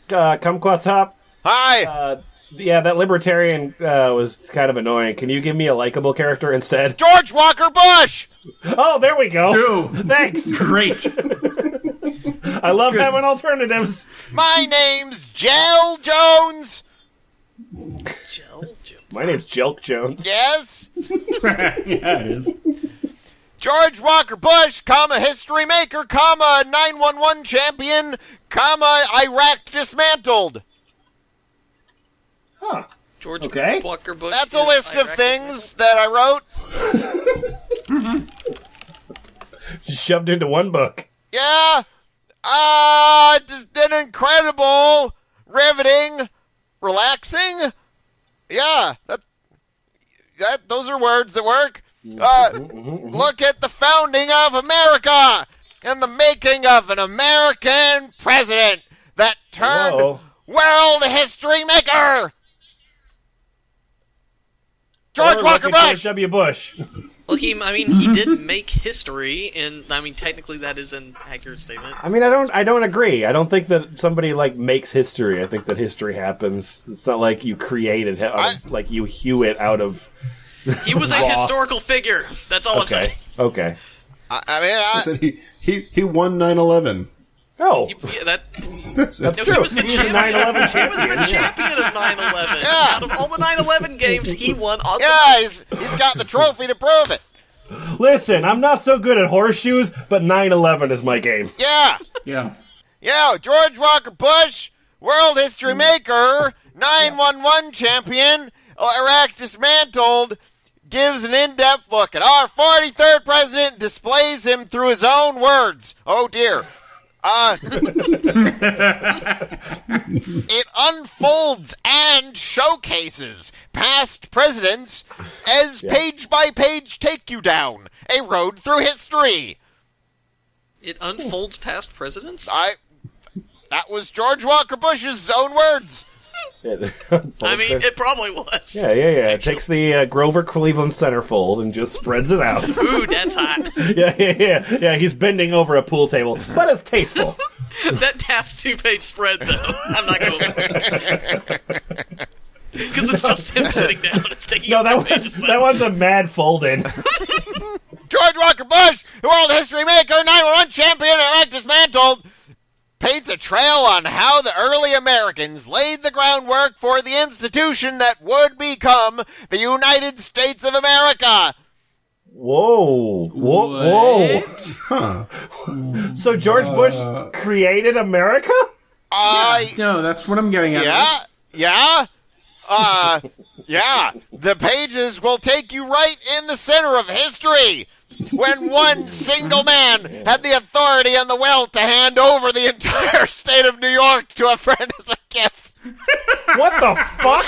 Kumquat's up. Hi! Yeah, that libertarian was kind of annoying. Can you give me a likable character instead? George Walker Bush! Oh, there we go. Ooh. Thanks. Great. I love having alternatives. My name's Jell Jones! My name's Jelk Jones. Yes? Yeah, it is. George Walker Bush, history maker, 911 champion, Iraq dismantled. Huh. George Okay. Walker Bush. That's a list of things that I wrote. Just shoved into one book. Yeah. Just an incredible, riveting, relaxing. Yeah. Those are words that work. Look at the founding of America and the making of an American president that turned world history maker. George Walker Bush. George W. Bush. Well, he did make history, and technically that is an accurate statement. I don't agree. I don't think that somebody makes history. I think that history happens. It's not like you create it you hew it out of. He was a historical figure. That's all I'm saying. Okay. I said he won 9/11. Oh, That's He true. was the He's a 9/11 champion. He was the champion of 9/11. Yeah. Out of all the 9/11 games, he won all the he's got the trophy to prove it. Listen, I'm not so good at horseshoes, but 9/11 is my game. Yeah. Yeah, George Walker Bush, world history maker, 911 champion, Iraq dismantled, gives an in-depth look at our 43rd president, displays him through his own words. Oh, dear. It unfolds and showcases past presidents as page-by-page take you down a road through history. It unfolds past presidents? That was George Walker Bush's own words. It probably was. Yeah. It takes the Grover Cleveland centerfold and just spreads it out. Ooh, that's hot. Yeah, he's bending over a pool table, but it's tasteful. That Taft 2-page spread, though, I'm not going to. Because it's just him sitting down. It's taking that one's a mad fold-in. George Walker Bush, world history maker, 9/11 champion, Iraq dismantled, paints a trail on how the early Americans laid the groundwork for the institution that would become the United States of America. Whoa. Huh. So George Bush created America? No, that's what I'm getting at. Yeah. The pages will take you right in the center of history. When one single man had the authority and the will to hand over the entire state of New York to a friend as a gift. What the fuck?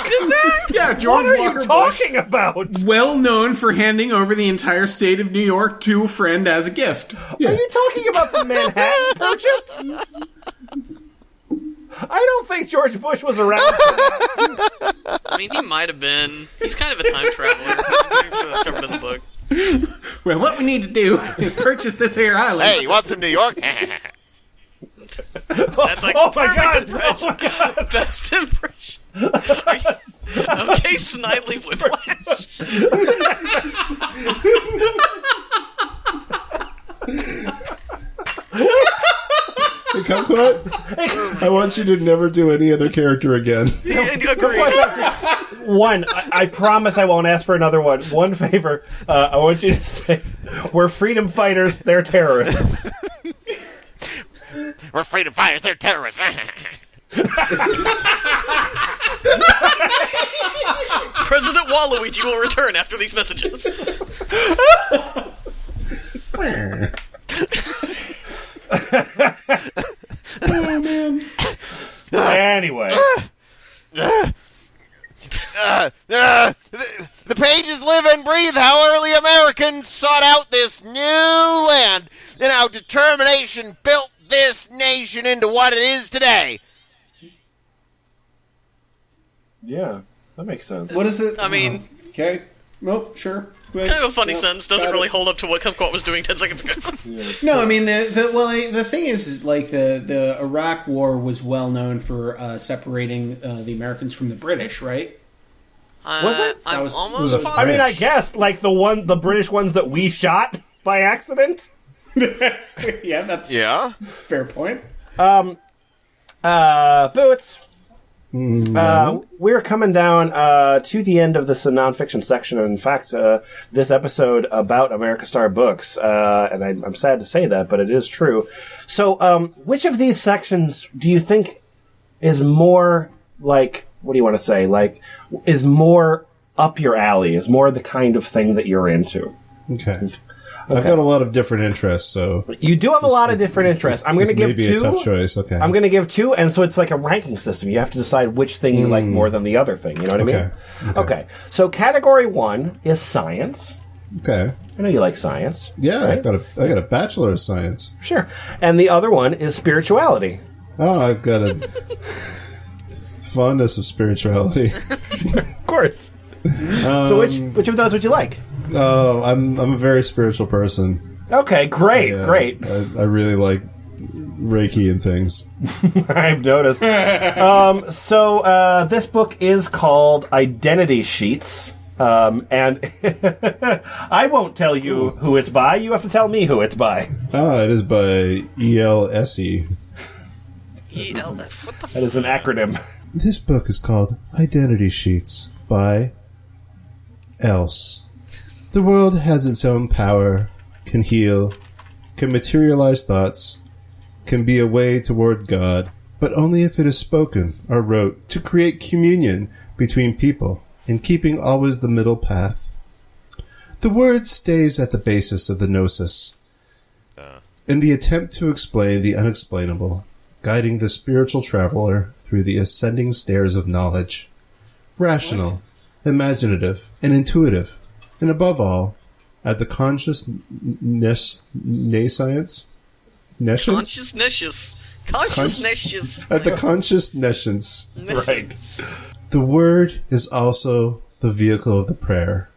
Yeah, George What are Walker you talking about? well known for handing over the entire state of New York to a friend as a gift. Yeah. Are you talking about the Manhattan Purchase? I don't think George Bush was around for that. He might have been. He's kind of a time traveler. I'm pretty sure that's covered in the book. Well, what we need to do is purchase this here island. Hey, you want some New York? That's like perfect impression. Best impression. Okay, Snidely Whiplash. Hey, Kumquat, I want you to never do any other character again. Agreed. One, I promise I won't ask for another one. One favor, I want you to say, We're freedom fighters. They're terrorists. We're freedom fighters. They're terrorists. President Waluigi will return after these messages. Oh, man. Anyway. The pages live and breathe how early Americans sought out this new land and how determination built this nation into what it is today. Yeah, that makes sense. What is it? I mean... Okay. Nope, sure. Kind of a funny Nope, sentence. Doesn't got really it. hold up to what Kumquat was doing 10 seconds ago. No, I mean, the thing is like, the Iraq War was well known for separating the Americans from the British, right? Was it? I'm was- almost it was a positive. I mean, I guess, like the British ones that we shot by accident. Yeah, that's Yeah? a fair point. Boots. We're coming down to the end of this nonfiction section. In fact, this episode about America Star Books, and I'm sad to say that, but it is true. So, which of these sections do you think is more like, what do you want to say? Like, is more up your alley? Is more the kind of thing that you're into? Okay. I've got a lot of different interests, so You do have a lot of different interests. I'm going to this give may be two. a tough choice. Okay. I'm going to give two, and so it's like a ranking system. You have to decide which thing you like more than the other thing. You know what I mean? Okay. So category 1 is science. Okay. I know you like science. Yeah, right? I got a bachelor of science. Sure. And the other one is spirituality. Oh, I've got a fondness of spirituality. Of course. So which of those would you like? Oh, I'm a very spiritual person. Okay, great, Yeah, great. I really like Reiki and things. I've noticed. So this book is called Identity Sheets. And I won't tell you who it's by. You have to tell me who it's by. Ah, it is by E.L.S.E. ELF. What the That is an acronym. This book is called Identity Sheets by Else. The world has its own power, can heal, can materialize thoughts, can be a way toward God, but only if it is spoken or wrote to create communion between people and keeping always the middle path. The word stays at the basis of the gnosis, in the attempt to explain the unexplainable, guiding the spiritual traveler through the ascending stairs of knowledge. Rational, imaginative, and intuitive, and above all, at the consciousness Consciousness. at the conscious nescience. Right. The word is also the vehicle of the prayer,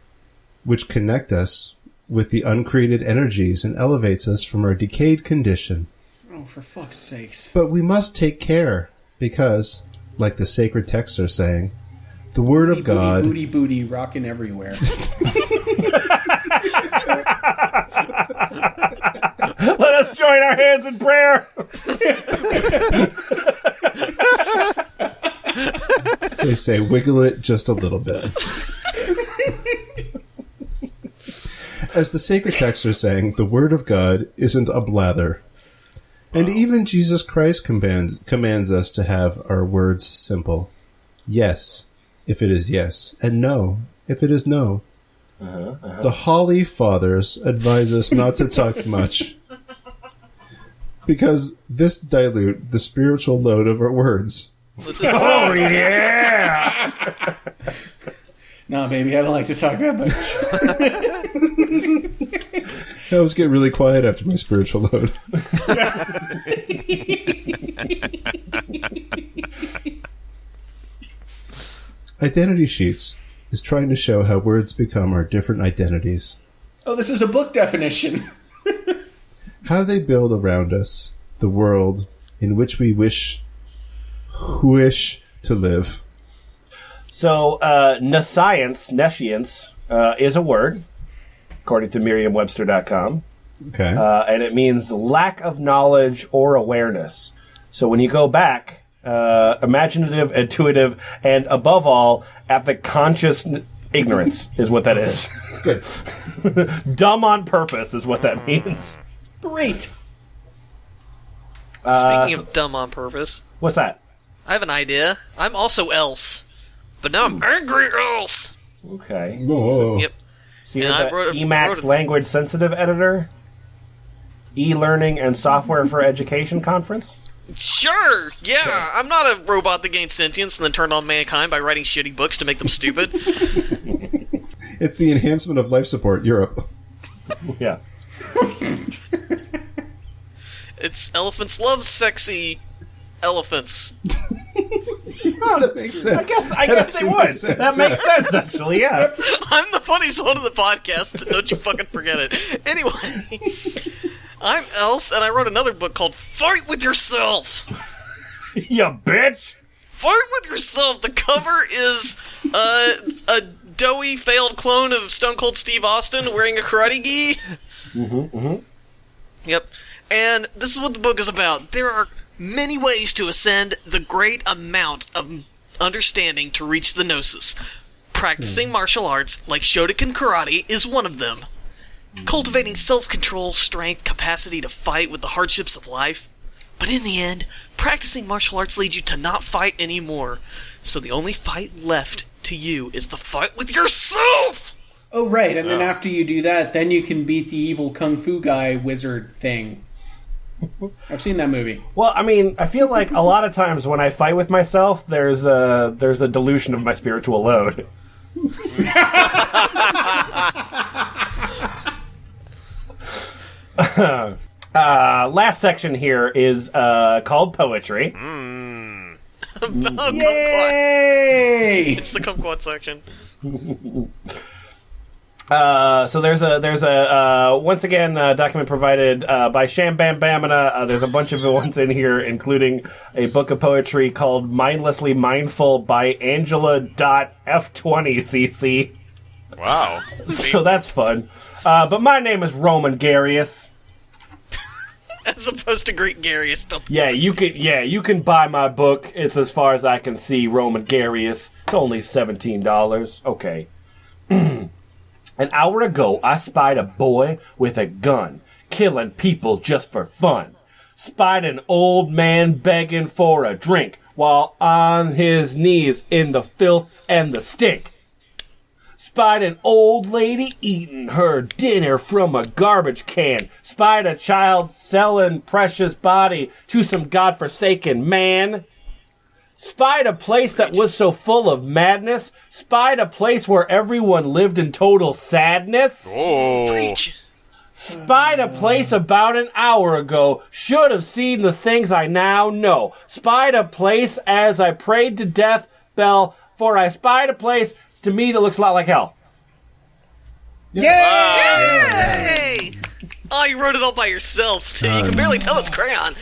which connect us with the uncreated energies and elevates us from our decayed condition. Oh, for fuck's sakes. But we must take care, because, like the sacred texts are saying, the word of God... Booty, booty, rocking everywhere. Let us join our hands in prayer. They say wiggle it just a little bit. As the sacred texts are saying, the word of God isn't a blather. And even Jesus Christ commands us to have our words simple. Yes, if it is yes, and no, if it is no. The Holy Fathers advise us not to talk much, because this dilute the spiritual load of our words. Oh, yeah. Nah, baby, I don't like to talk that much. I always get really quiet after my spiritual load. Identity Sheets is trying to show how words become our different identities. Oh, this is a book definition. How they build around us the world in which we wish to live. So, nescience is a word, according to Merriam-Webster.com. Okay. And it means lack of knowledge or awareness. So when you go back, imaginative, intuitive, and above all, at the conscious Ignorance is what that is. Good. Dumb on purpose is what that means. Great. Speaking of dumb on purpose, What's that? I have an idea. I'm also else, but now I'm angry else. Okay. Whoa. Yep. So you're And I the wrote a- Emacs wrote a- language sensitive editor? E-learning and software for education conference? Sure, yeah. I'm not a robot that gained sentience and then turned on mankind by writing shitty books to make them stupid. It's the enhancement of life support, Europe. Yeah. It's elephants love sexy elephants. That makes sense. I guess they would. That makes sense, actually, yeah. I'm the funniest one of the podcast. Don't you fucking forget it. Anyway, I'm Else, and I wrote another book called Fight With Yourself. You bitch! Fight With Yourself. The cover is a doughy, failed clone of Stone Cold Steve Austin wearing a karate gi. Yep. And this is what the book is about. There are many ways to ascend the great amount of understanding to reach the gnosis. Practicing martial arts, like Shotokan karate, is one of them. Cultivating self-control, strength, capacity to fight with the hardships of life. But in the end, practicing martial arts leads you to not fight anymore. So the only fight left to you is the fight with yourself! Oh, right. And then after you do that, then you can beat the evil kung fu guy wizard thing. I've seen that movie. Well, I mean, I feel like a lot of times when I fight with myself, there's a dilution of my spiritual load. Last section here is called poetry. Yay! It's the kumquat section. So there's a once again document provided by Sham, bamina. There's a bunch of ones in here, including a book of poetry called "Mindlessly Mindful" by Angela.F20cc. Wow. So that's fun. But my name is Roman Garius. As opposed to Greek Garius. Yeah, you can buy my book. It's as far as I can see, Roman Garius. It's only $17. Okay. An hour ago, I spied a boy with a gun, killing people just for fun. Spied an old man begging for a drink while on his knees in the filth and the stink. Spied an old lady eating her dinner from a garbage can. Spied a child selling precious body to some godforsaken man. Spied a place that was so full of madness. Spied a place where everyone lived in total sadness. Oh. Preach. Spied a place about an hour ago. Should have seen the things I now know. Spied a place as I prayed to death bell. For I spied a place to me that looks a lot like hell. Yay! Oh, you wrote it all by yourself, too. You can barely tell it's crayon.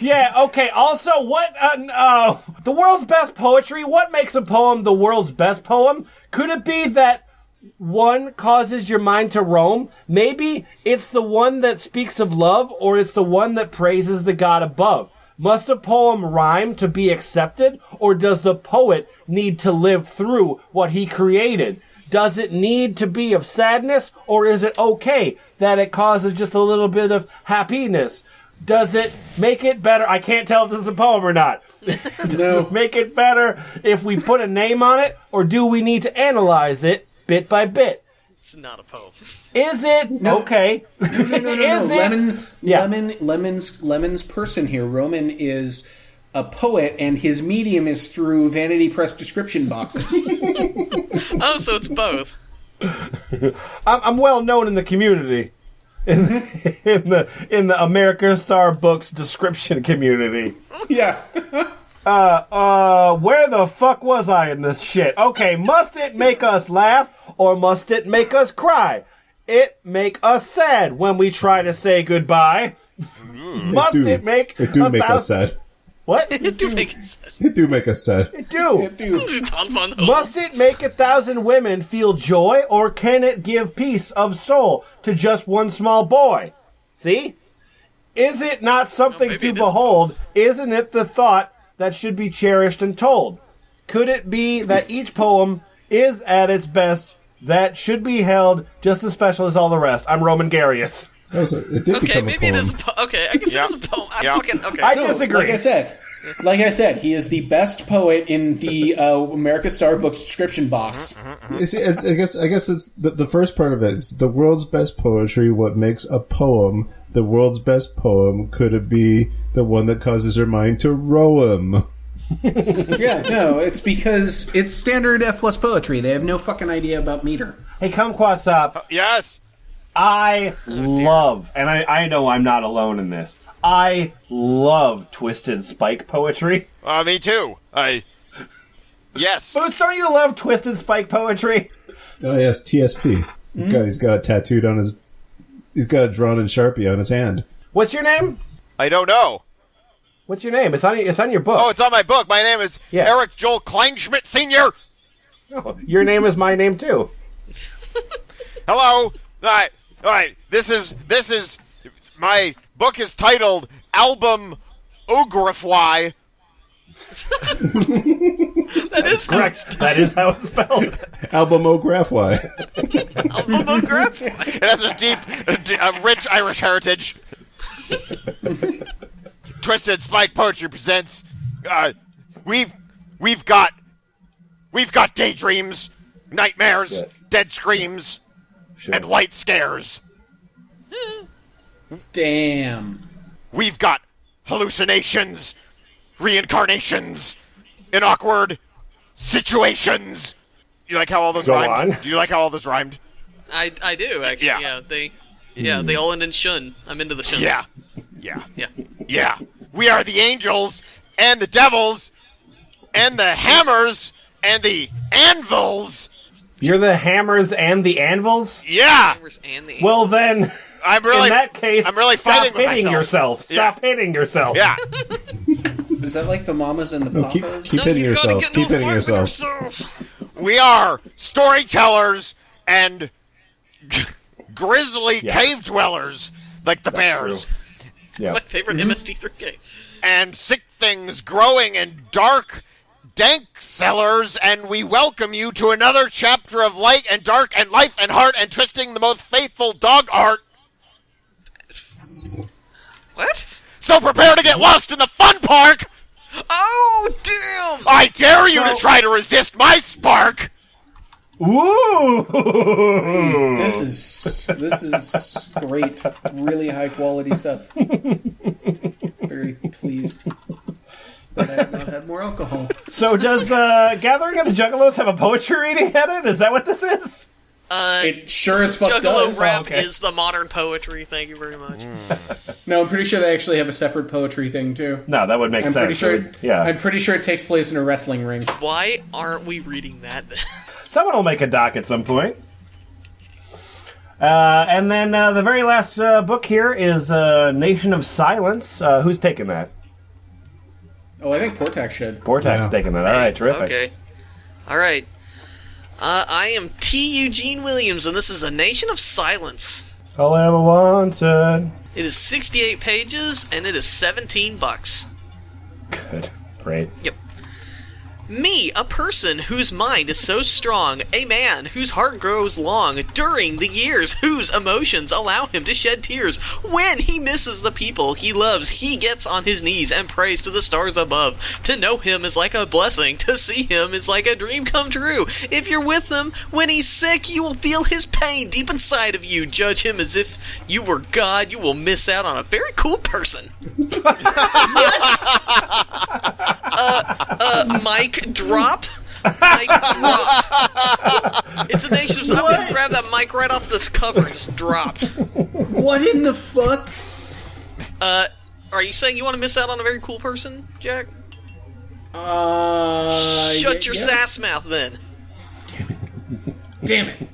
Yeah, okay, also, what, the world's best poetry, what makes a poem the world's best poem? Could it be that one causes your mind to roam? Maybe it's the one that speaks of love, or it's the one that praises the God above. Must a poem rhyme to be accepted, or does the poet need to live through what he created? Does it need to be of sadness, or is it okay that it causes just a little bit of happiness? Does it make it better? I can't tell if this is a poem or not. Does it make it better if we put a name on it, or do we need to analyze it bit by bit? It's not a poem. Is it? No. Okay. No. Is it? Lemon's person here. Roman is a poet, and his medium is through Vanity Press description boxes. Oh, so it's both. I'm well known in the community. In the America Star Books description community. Yeah. Where the fuck was I in this shit? Okay, must it make us laugh or must it make us cry? It make us sad when we try to say goodbye. Must it make us sad. What? It do make sense. It do make us sad. It do. It's on fun. Must it make 1,000 women feel joy, or can it give peace of soul to just one small boy? See? Is it not something to behold? Isn't it the thought that should be cherished and told? Could it be that each poem is at its best that should be held just as special as all the rest. I'm Roman Garius. It did Okay, become a maybe poem. it is a poem. Okay, I guess it is a poem. Okay. I disagree. Like I said, he is the best poet in the America Star Books subscription box. You see, I guess it's the first part of it. It's the world's best poetry. What makes a poem the world's best poem? Could it be the one that causes your mind to roam? Yeah, no, it's because it's standard F+ poetry. They have no fucking idea about meter. Hey, Kumquatxop. Yes. I love, and I know I'm not alone in this, I love twisted spike poetry. Me too. Yes. Boots, don't you love twisted spike poetry? Oh yes, TSP. He's got it tattooed on his. He's got it drawn in Sharpie on his hand. What's your name? I don't know. What's your name? It's on your book. Oh, it's on my book. My name is Eric Joel Kleinschmidt Sr. Oh, your name is my name too. Hello. All right. This is my book is titled Album Ogrify. That is correct. That is how it's spelled. Albumography. Albumography. It has a deep, rich Irish heritage. Twisted Spike Poetry presents. We've got daydreams, nightmares, dead screams, and light scares. Damn. We've got hallucinations, reincarnations, and awkward situations. You like how all those rhymed? On. Do you like how all those rhymed? I do actually. Yeah. They all end in shun. I'm into the shun. Yeah. We are the angels and the devils and the hammers and the anvils. You're the hammers and the anvils? Yeah. Well then, in that case, I'm really stop fighting with hitting yourself. Stop hitting yourself. Yeah. Is that like the mamas and the No, papas? keep hitting yourself. Keep hitting yourself. We are storytellers and grizzly cave dwellers, like the bears. Yeah. My favorite MST3K. And sick things growing in dark, dank cellars, and we welcome you to another chapter of light and dark and life and heart and twisting the most faithful dog art. What? So prepare to get lost in the fun park! Oh, damn! I dare you to try to resist my spark! Ooh! This is great. Really high quality stuff. Very pleased that I have not had more alcohol. So does Gathering of the Juggalos have a poetry reading at it? Is that what this is? It sure as fuck Juggalo does. rap is the modern poetry. Thank you very much. No, I'm pretty sure they actually have a separate poetry thing too. No, that would make sense. I'm pretty sure it takes place in a wrestling ring. Why aren't we reading that then? Someone will make a doc at some point. And then the very last book here is Nation of Silence. Who's taking that? Oh, I think Portak should. Portak's taking that. All right, terrific. Okay. All right. I am T. Eugene Williams, and this is A Nation of Silence. All I ever wanted. It is 68 pages, and it is $17. Good. Great. Yep. Me, a person whose mind is so strong, a man whose heart grows long during the years, whose emotions allow him to shed tears. When he misses the people he loves, he gets on his knees and prays to the stars above. To know him is like a blessing, to see him is like a dream come true. If you're with him, when he's sick, you will feel his pain deep inside of you. Judge him as if you were God, you will miss out on a very cool person. Mic drop. Mic drop. It's a nation of silence. I'm gonna grab that mic right off the cover and just drop. What in the fuck? Are you saying you want to miss out on a very cool person, Jack? Shut your sass mouth then. Damn it.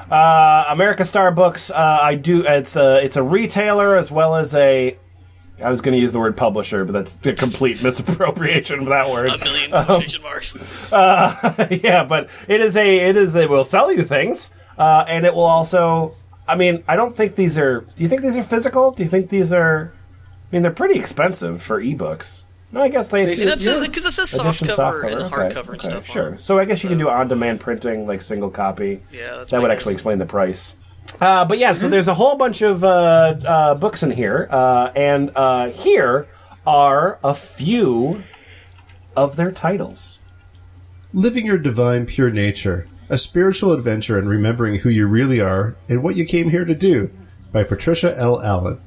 America Star Books. It's a retailer as well as a. I was going to use the word publisher, but that's a complete misappropriation of that word. A million quotation marks. Yeah, but they will sell you things, and it will also. I mean, I don't think these are. Do you think these are physical? Do you think these are? I mean, they're pretty expensive for ebooks. No, I guess they... Because it says softcover and hardcover and stuff. Sure. So I guess you can do on-demand printing, like single copy. Yeah, that would actually explain the price. But yeah, so there's a whole bunch of books in here, and here are a few of their titles. Living Your Divine Pure Nature, a spiritual adventure in remembering who you really are and what you came here to do, by Patricia L. Allen.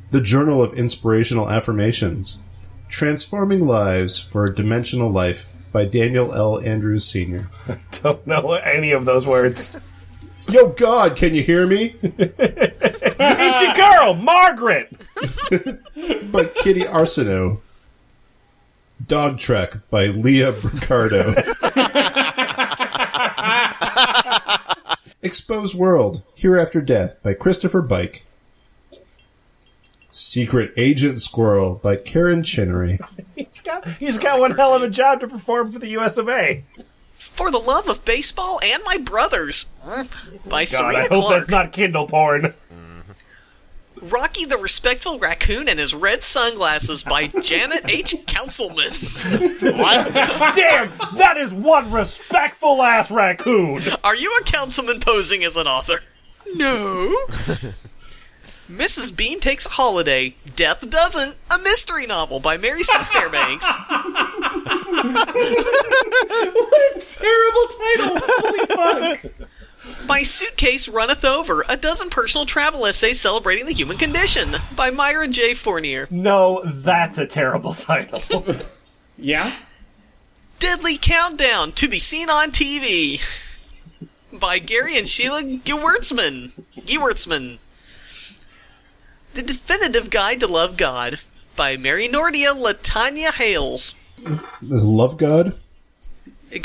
The Journal of Inspirational Affirmations, Transforming Lives for a Dimensional Life, by Daniel L. Andrews Sr. Don't know any of those words. Yo, God, can you hear me? It's your girl, Margaret! It's by Kitty Arsenault. Dog Trek by Leah Ricardo. Exposed World, Here After Death by Christopher Bike. Secret Agent Squirrel by Karen Chinnery. He's got one hell of a job to perform for the US of A. For the Love of Baseball and My Brothers by Serena I hope Clark. that's not Kindle porn. Rocky the Respectful Raccoon and His Red Sunglasses by Janet H. Councilman. What? Damn, that is one respectful ass raccoon. Are you a councilman posing as an author? No. Mrs. Bean Takes a Holiday, Death Doesn't, a mystery novel by Mary Sue Fairbanks. What a terrible title! Holy fuck! My Suitcase Runneth Over, a dozen personal travel essays celebrating the human condition by Myra J. Fournier. No, that's a terrible title. Yeah? Deadly Countdown, to be seen on TV by Gary and Sheila Gewurtzman. The Definitive Guide to Love God by Mary Nordia Latanya Hales. This Love God? A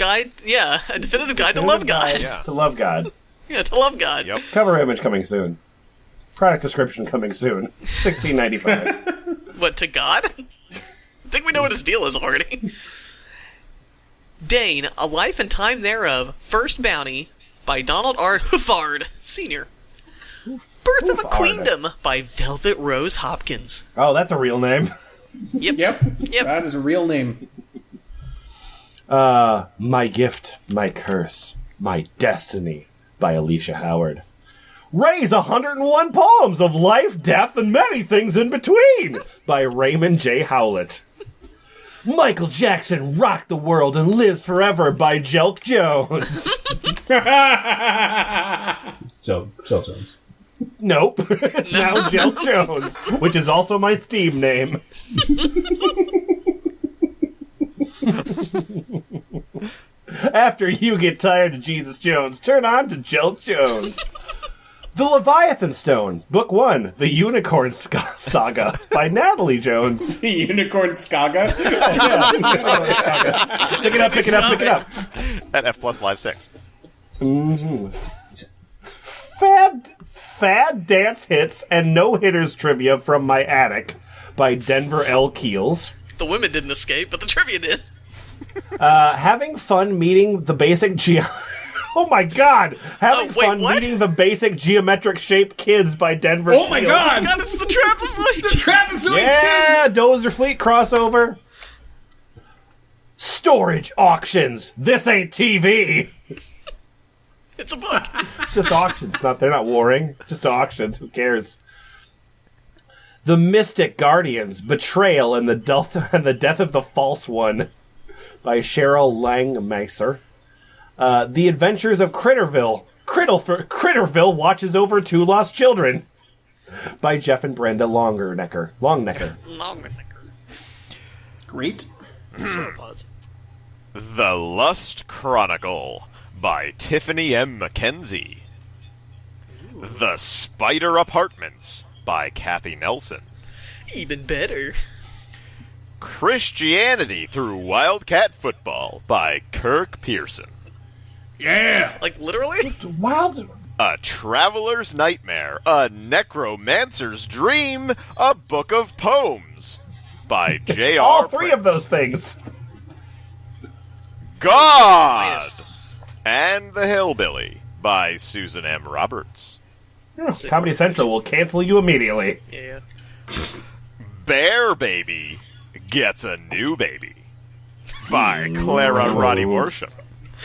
definitive guide to love God. Yeah. To love God. Yeah, to love God. Yep. Cover image coming soon. Product description coming soon. $16.95. What, to God? I think we know what his deal is already. Dane, A Life and Time Thereof, First Bounty by Donald R. Huffard, Sr. Birth of a Queendom by Velvet Rose Hopkins. Oh, that's a real name. Yep. That is a real name. My Gift, My Curse, My Destiny by Alicia Howard. Raise 101 Poems of Life, Death, and Many Things in Between by Raymond J. Howlett. Michael Jackson Rocked the World and Lives Forever by Jelk Jones. Jelk Jones. Nope. It's now Jelk Jones, which is also my Steam name. After you get tired of Jesus Jones, turn on to Jelk Jones. The Leviathan Stone, Book 1, The Unicorn Saga by Natalie Jones. The Unicorn Skaga? Pick it up. At F Plus Live 6. Fad Dance Hits and No-Hitters Trivia from My Attic by Denver L. Keels. The women didn't escape, but the trivia did. Having fun meeting the basic Oh my god! Meeting the basic geometric shaped kids by Denver Oh my Keels. god! God, it's the trapezoid! The trapezoid Yeah, kids! Dozer Fleet crossover. Storage auctions. This ain't TV. It's a book. It's just auctions. They're not warring. Just auctions. Who cares? The Mystic Guardians, Betrayal and the Death of the False One by Cheryl Langmaser. The Adventures of Critterville. Critterville watches over 2 lost children by Jeff and Brenda Longnecker. Great. The Lust Chronicle by Tiffany M. McKenzie. The Spider Apartments by Kathy Nelson. Even better. Christianity Through Wildcat Football by Kirk Pearson. Yeah! Like, literally? Wild. A Traveler's Nightmare, A Necromancer's Dream, A Book of Poems by J.R. All 3 Prince. of those things. God! Minus. And The Hillbilly by Susan M. Roberts. Comedy Central will cancel you immediately. Yeah. Bear Baby, Gets a New Baby by Clara Roddy Worsham.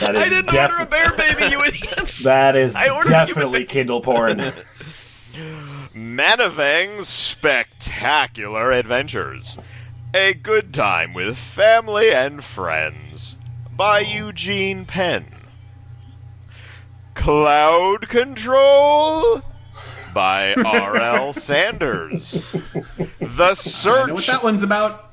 That is I didn't order a bear baby, you idiots. That is I ordered definitely Kindle porn. Manavang's Spectacular Adventures. A Good Time with Family and Friends by Eugene Penn. Cloud Control by R.L. Sanders. The Search... I know what that one's about.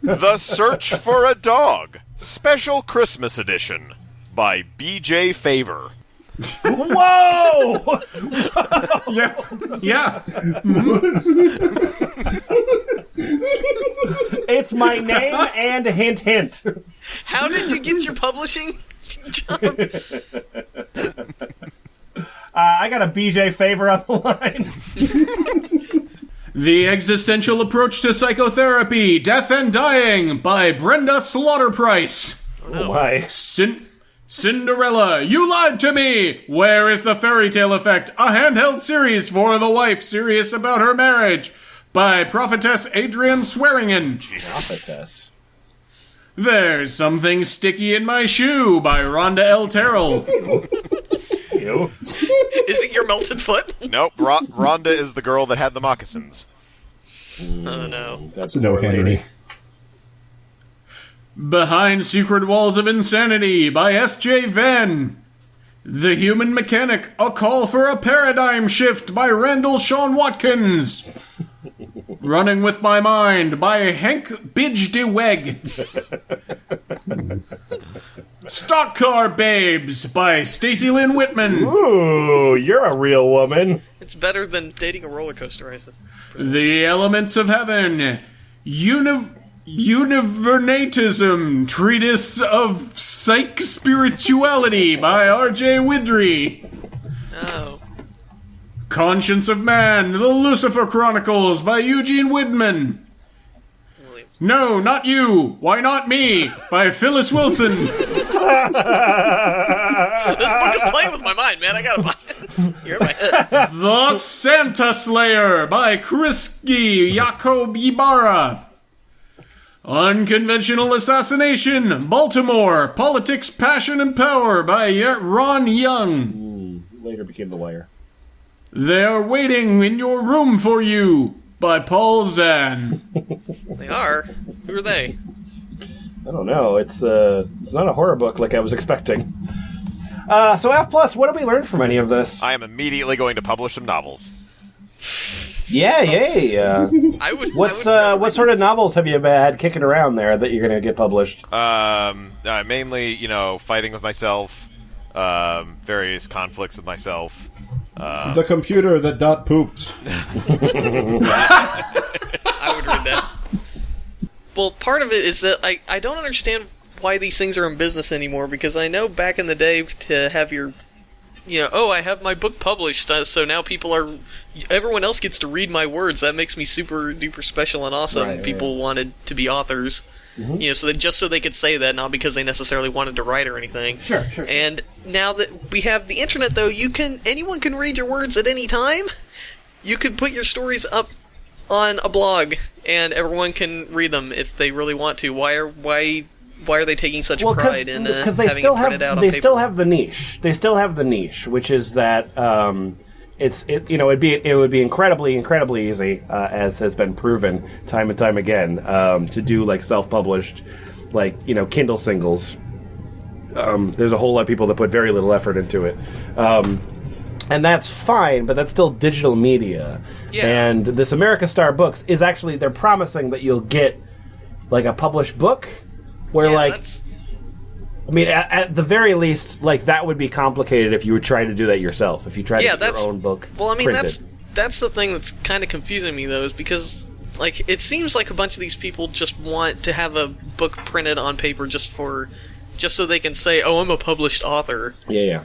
The Search for a Dog, Special Christmas Edition by B.J. Favor. Whoa! Yeah. It's my name and hint, hint. How did you get your publishing job? I got a BJ Favor on the line. The Existential Approach to Psychotherapy, Death and Dying by Brenda Slaughterprice. Oh my. Cinderella, you lied to me! Where is the Fairy Tale Effect? A handheld series for the wife serious about her marriage by Prophetess Adrienne Swearingen. Prophetess. There's Something Sticky in My Shoe by Rhonda L. Terrell. You? Is it your melted foot? Nope, Rhonda is the girl that had the moccasins. Oh, no. That's a no, Henry. Behind Secret Walls of Insanity by S.J. Venn. The Human Mechanic, A Call for a Paradigm Shift by Randall Sean Watkins. Running with My Mind by Hank Bidge de Weg. Stock Car Babes by Stacy Lynn Whitman. Ooh, you're a real woman. It's better than dating a roller coaster, I said. The Elements of Heaven. Univernatism, Treatise of Psych Spirituality by R.J. Widry. Oh. Conscience of Man, The Lucifer Chronicles by Eugene Widman. Williams. No, not you. Why not me? By Phyllis Wilson. This book is playing with my mind, man. I gotta find it. You're in my head. The Santa Slayer by Kriski Jacob Ibarra. Unconventional Assassination, Baltimore, Politics, Passion, and Power by Ron Young. Later became The Wire. They're Waiting in Your Room for You by Paul Zahn. They are? Who are they? I don't know. It's not a horror book like I was expecting. So F+, what have we learned from any of this? I am immediately going to publish some novels. Yeah, yay. What sort of novels have you had kicking around there that you're going to get published? Mainly, fighting with myself, various conflicts with myself. The computer that dot pooped. I would read that. Well, part of it is that I don't understand why these things are in business anymore, because I know back in the day to have your... I have my book published, so now everyone else gets to read my words. That makes me super duper special and awesome. Right, people wanted to be authors, so they could say that, not because they necessarily wanted to write or anything. Sure. And now that we have the internet, though, anyone can read your words at any time. You could put your stories up on a blog, and everyone can read them if they really want to. Why are they taking such pride in having it printed out on paper? They still have the niche. They still have the niche, which is that it would be incredibly easy, as has been proven time and time again, to do like self-published, Kindle singles. There's a whole lot of people that put very little effort into it. And that's fine, but that's still digital media. Yeah. And this America Star Books is actually, they're promising that you'll get like a published book where at the very least, that would be complicated if you would try to do that yourself. If you tried to get your own book printed. That's the thing that's kind of confusing me, though, is because it seems like a bunch of these people just want to have a book printed on paper just so they can say, "Oh, I'm a published author." Yeah.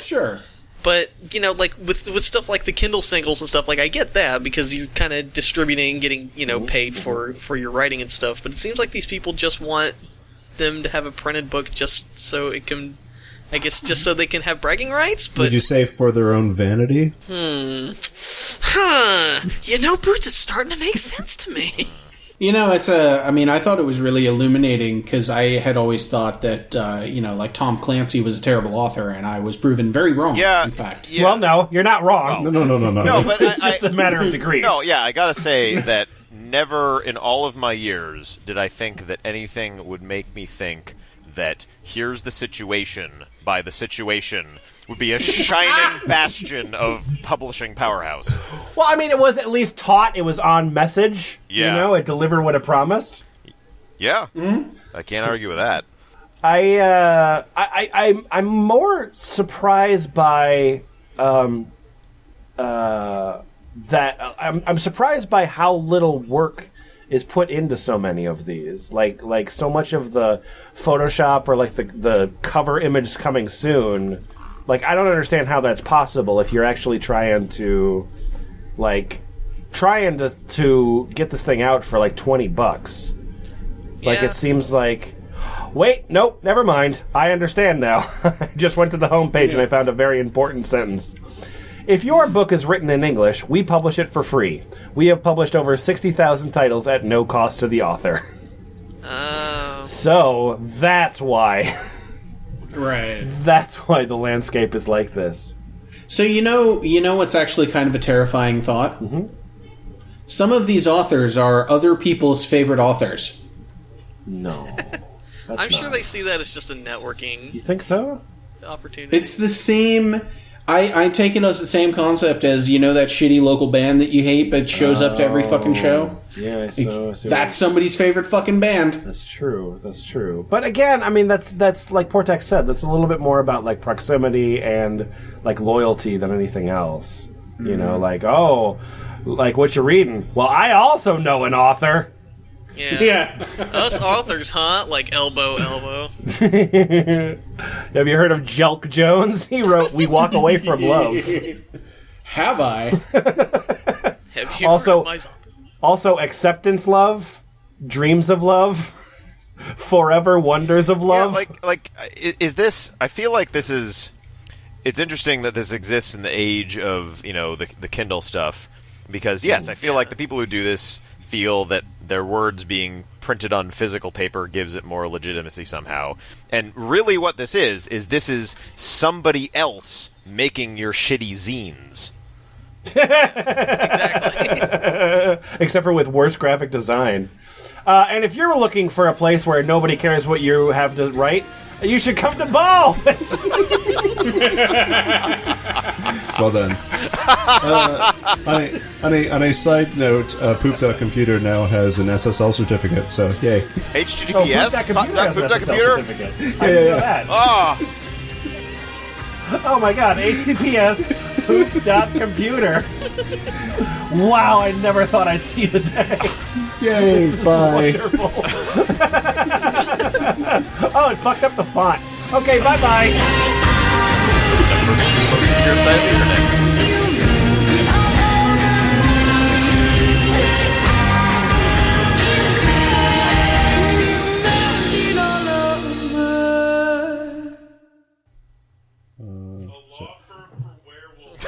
Sure. But, with stuff like the Kindle singles and stuff, I get that, because you're kind of distributing and getting, paid for your writing and stuff. But it seems like these people just want them to have a printed book just so it can, just so they can have bragging rights. But would you say for their own vanity? Boots, it's starting to make sense to me. I thought it was really illuminating because I had always thought that, like Tom Clancy was a terrible author, and I was proven very wrong, in fact. Yeah. Well, no, you're not wrong. No. No, but It's just a matter of degrees. No, yeah, I gotta say that never in all of my years did I think that anything would make me think that here's the situation by the situation would be a shining bastion of publishing powerhouse. Well, I mean, it was at least taught. It was on message. Yeah. It delivered what it promised. Yeah, I can't argue with that. I'm more surprised by that. I'm surprised by how little work is put into so many of these. Like so much of the Photoshop or like the cover image coming soon. Like, I don't understand how that's possible if you're actually trying to get this thing out for like $20. Like, it seems like, wait, nope, never mind. I understand now. I just went to the homepage and I found a very important sentence. If your book is written in English, we publish it for free. We have published over 60,000 titles at no cost to the author. Oh. So, that's why. Right. That's why the landscape is like this. So you know what's actually kind of a terrifying thought? Mm-hmm. Some of these authors are other people's favorite authors. No. I'm sure they see that as just a networking You think so? opportunity. It's the same... I take it as the same concept as, that shitty local band that you hate but shows up to every fucking show. Yeah, That's somebody's favorite fucking band. That's true. But again, I mean, that's like Portek said, that's a little bit more about like proximity and like loyalty than anything else. Mm-hmm. Like what you're reading. Well, I also know an author. Yeah. Us authors, huh? Like elbow. Have you heard of Jelk Jones? He wrote "We Walk Away from Love." Have I? Have you Also- read my zombie? Also, Acceptance Love, Dreams of Love, Forever Wonders of Love. Yeah, is this... I feel like this is... It's interesting that this exists in the age of, the Kindle stuff. Because, yes, I feel like the people who do this feel that their words being printed on physical paper gives it more legitimacy somehow. And really what this is somebody else making your shitty zines. Exactly. Except for with worse graphic design. And if you're looking for a place where nobody cares what you have to write, you should come to Ball! Well done. On a side note, Poop.computer now has an SSL certificate, so yay. HTTPS? Poop.computer? Yeah. Oh my god, HTTPS Poop.computer. Wow, I never thought I'd see the day. Yay, bye. Wonderful. Oh, it fucked up the font. Okay, bye-bye. Secure site of the internet. Law firm for werewolves.